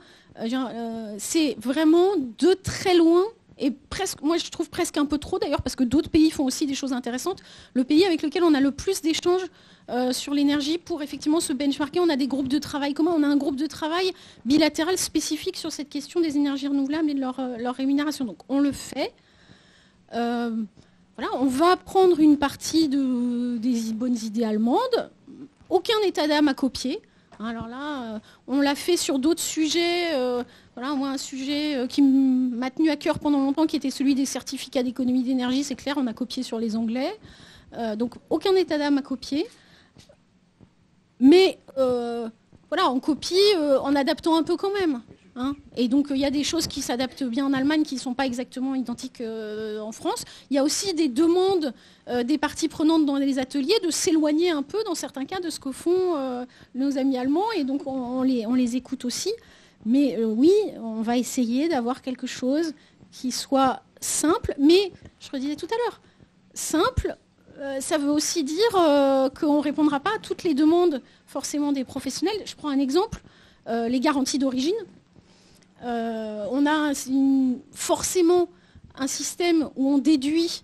C'est vraiment de très loin, et presque, moi je trouve presque un peu trop d'ailleurs, parce que d'autres pays font aussi des choses intéressantes. Le pays avec lequel on a le plus d'échanges sur l'énergie pour effectivement se benchmarker, on a des groupes de travail communs, on a un groupe de travail bilatéral spécifique sur cette question des énergies renouvelables et de leur rémunération. Donc on le fait. Voilà, on va prendre une partie des bonnes idées allemandes. Aucun état d'âme à copier. Alors là, on l'a fait sur d'autres sujets. Voilà, moi, un sujet qui m'a tenu à cœur pendant longtemps, qui était celui des certificats d'économie d'énergie. C'est clair, on a copié sur les Anglais. Donc, aucun état d'âme à copier. Mais voilà, on copie en adaptant un peu quand même. Et donc, il y a des choses qui s'adaptent bien en Allemagne qui ne sont pas exactement identiques en France. Il y a aussi des demandes des parties prenantes dans les ateliers de s'éloigner un peu, dans certains cas, de ce que font nos amis allemands. Et donc, on les écoute aussi. Mais oui, on va essayer d'avoir quelque chose qui soit simple. Mais, je redisais tout à l'heure, simple, ça veut aussi dire qu'on ne répondra pas à toutes les demandes forcément des professionnels. Je prends un exemple, les garanties d'origine. On a forcément un système où on déduit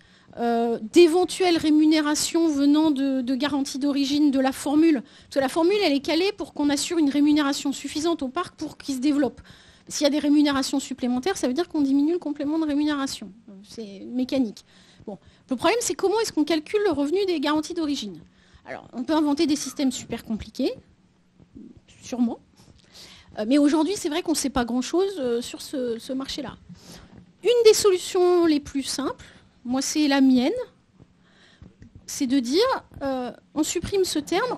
d'éventuelles rémunérations venant de garanties d'origine de la formule. Parce que la formule, elle est calée pour qu'on assure une rémunération suffisante au parc pour qu'il se développe. S'il y a des rémunérations supplémentaires, ça veut dire qu'on diminue le complément de rémunération. C'est mécanique. Bon. Le problème, c'est comment est-ce qu'on calcule le revenu des garanties d'origine. Alors, on peut inventer des systèmes super compliqués, sûrement. Mais aujourd'hui, c'est vrai qu'on ne sait pas grand-chose sur ce marché-là. Une des solutions les plus simples, moi c'est la mienne, c'est de dire, on supprime ce terme,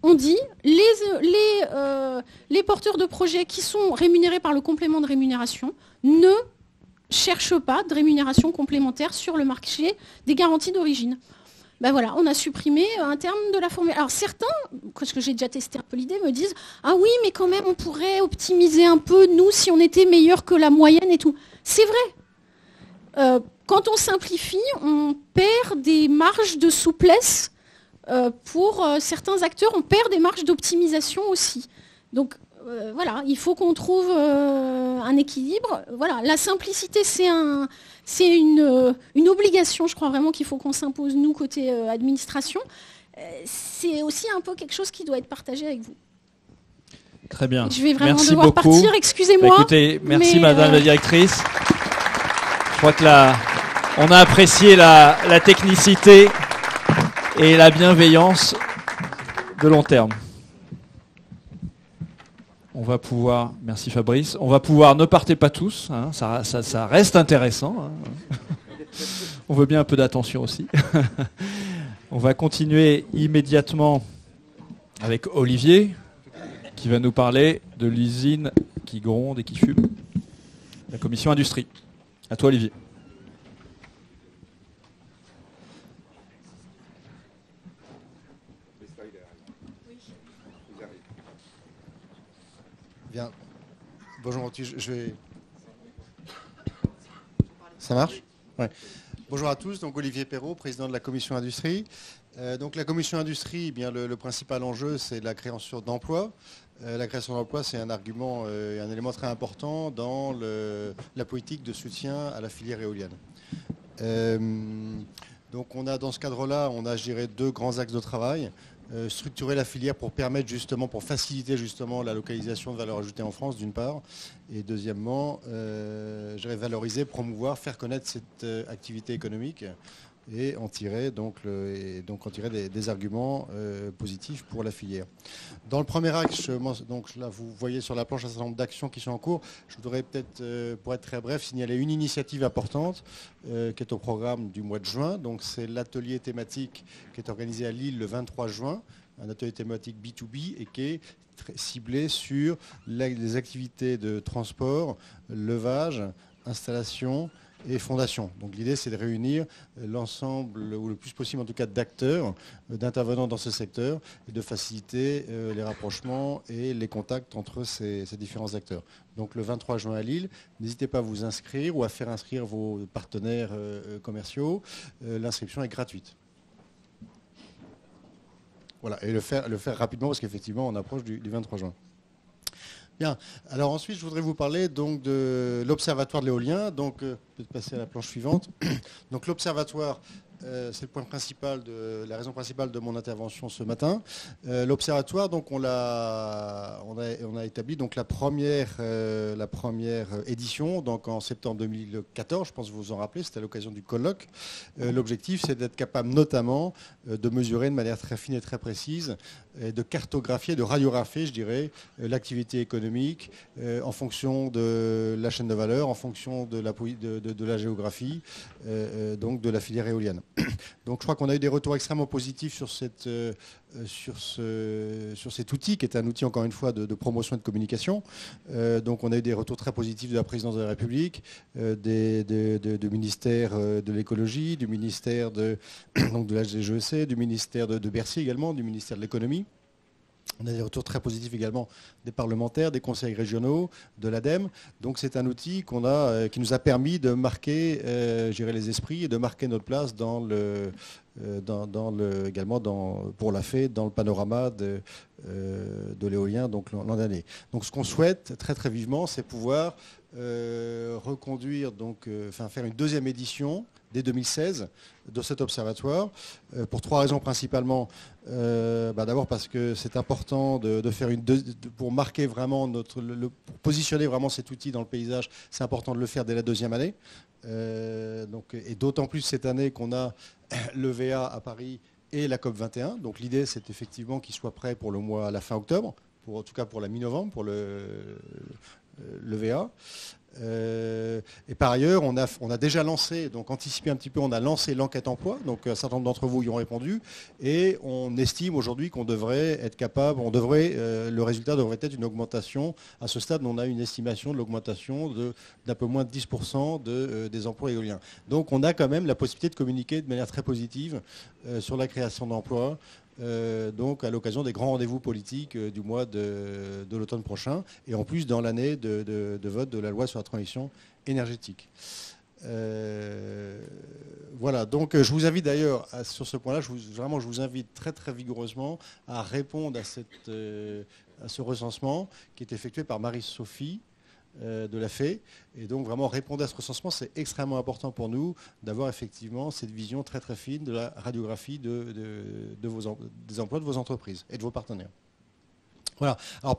on dit les porteurs de projets qui sont rémunérés par le complément de rémunération ne cherchent pas de rémunération complémentaire sur le marché des garanties d'origine. Ben voilà, on a supprimé un terme de la formule. Alors certains, parce que j'ai déjà testé un peu l'idée, me disent « Ah oui, mais quand même, on pourrait optimiser un peu, nous, si on était meilleur que la moyenne et tout. » C'est vrai. Quand on simplifie, on perd des marges de souplesse. Pour certains acteurs, on perd des marges d'optimisation aussi. Donc voilà, il faut qu'on trouve un équilibre. Voilà, la simplicité, c'est une obligation, je crois vraiment qu'il faut qu'on s'impose, nous, côté administration. C'est aussi un peu quelque chose qui doit être partagé avec vous. Très bien. Je vais vraiment merci devoir beaucoup. partir, excusez-moi. Écoutez, merci Madame la directrice. Je crois que on a apprécié la technicité et la bienveillance de long terme. On va pouvoir, merci Fabrice, on va pouvoir, ne partez pas tous, hein, ça reste intéressant. Hein. On veut bien un peu d'attention aussi. On va continuer immédiatement avec Olivier, qui va nous parler de l'usine qui gronde et qui fume, la commission industrie. À toi Olivier. Bien. Bonjour, je vais... Ça marche? Ouais. Bonjour à tous, donc Olivier Perrault, président de la Commission Industrie. Donc la Commission Industrie, eh bien, le principal enjeu, c'est la création d'emplois. La création d'emplois, c'est un argument et un élément très important dans la politique de soutien à la filière éolienne. Donc on a dans ce cadre-là, on a géré 2 grands axes de travail. Structurer la filière pour permettre justement, pour faciliter justement la localisation de valeur ajoutée en France d'une part, et deuxièmement, valoriser, promouvoir, faire connaître cette activité économique et en tirer donc, des arguments positifs pour la filière. Dans le premier axe, donc là vous voyez sur la planche un certain nombre d'actions qui sont en cours. Je voudrais peut-être, pour être très bref, signaler une initiative importante qui est au programme du mois de juin. Donc c'est l'atelier thématique qui est organisé à Lille le 23 juin, un atelier thématique B2B et qui est ciblé sur les activités de transport, levage, installation et fondation. Donc l'idée, c'est de réunir l'ensemble, ou le plus possible en tout cas, d'acteurs, d'intervenants dans ce secteur, et de faciliter les rapprochements et les contacts entre ces différents acteurs. Donc le 23 juin à Lille, n'hésitez pas à vous inscrire ou à faire inscrire vos partenaires commerciaux. L'inscription est gratuite. Voilà, et le faire rapidement parce qu'effectivement, on approche du 23 juin. Bien. Alors ensuite, je voudrais vous parler donc de l'Observatoire de l'éolien. Donc, peut-être passer à la planche suivante. Donc, l'Observatoire, c'est le point principal la raison principale de mon intervention ce matin. L'Observatoire, donc, on a établi donc la première édition, donc en septembre 2014. Je pense que vous vous en rappelez. C'était à l'occasion du colloque. L'objectif, c'est d'être capable, notamment, de mesurer de manière très fine et très précise, et de cartographier, de radiographier, je dirais, l'activité économique en fonction de la chaîne de valeur, en fonction de la géographie, donc de la filière éolienne. Donc je crois qu'on a eu des retours extrêmement positifs sur cet outil, qui est un outil, encore une fois, de promotion et de communication. Donc on a eu des retours très positifs de la présidence de la République, du ministère de l'écologie, du ministère de la DGEC, du ministère de Bercy également, du ministère de l'économie. On a des retours très positifs également des parlementaires, des conseils régionaux, de l'ADEME. Donc c'est un outil qui nous a permis de marquer les esprits et de marquer notre place également pour la FE, dans le panorama de l'éolien donc l'an dernier. Donc ce qu'on souhaite très très vivement, c'est pouvoir reconduire, faire une deuxième édition dès 2016 de cet observatoire, pour 3 raisons principalement. D'abord parce que c'est important de faire pour marquer vraiment pour positionner vraiment cet outil dans le paysage, c'est important de le faire dès la 2e année. Et d'autant plus cette année qu'on a l'EVA à Paris et la COP21. Donc l'idée, c'est effectivement qu'il soit prêt pour à la fin octobre, en tout cas pour la mi-novembre, pour l'EVA. Et par ailleurs, on a déjà lancé, donc anticipé un petit peu, on a lancé l'enquête emploi, donc un certain nombre d'entre vous y ont répondu, et on estime aujourd'hui qu'on devrait être capable, le résultat devrait être une augmentation. À ce stade, on a une estimation de l'augmentation d'un peu moins de 10% des emplois éoliens. Donc on a quand même la possibilité de communiquer de manière très positive sur la création d'emplois, donc à l'occasion des grands rendez-vous politiques du mois de l'automne prochain, et en plus dans l'année de vote de la loi sur la transition énergétique. Voilà, donc je vous invite d'ailleurs sur ce point-là, je vous invite très très vigoureusement à répondre à ce recensement qui est effectué par Marie-Sophie de la FE. Et donc vraiment répondre à ce recensement, c'est extrêmement important pour nous d'avoir effectivement cette vision très très fine de la radiographie des emplois de vos entreprises et de vos partenaires. Voilà. Alors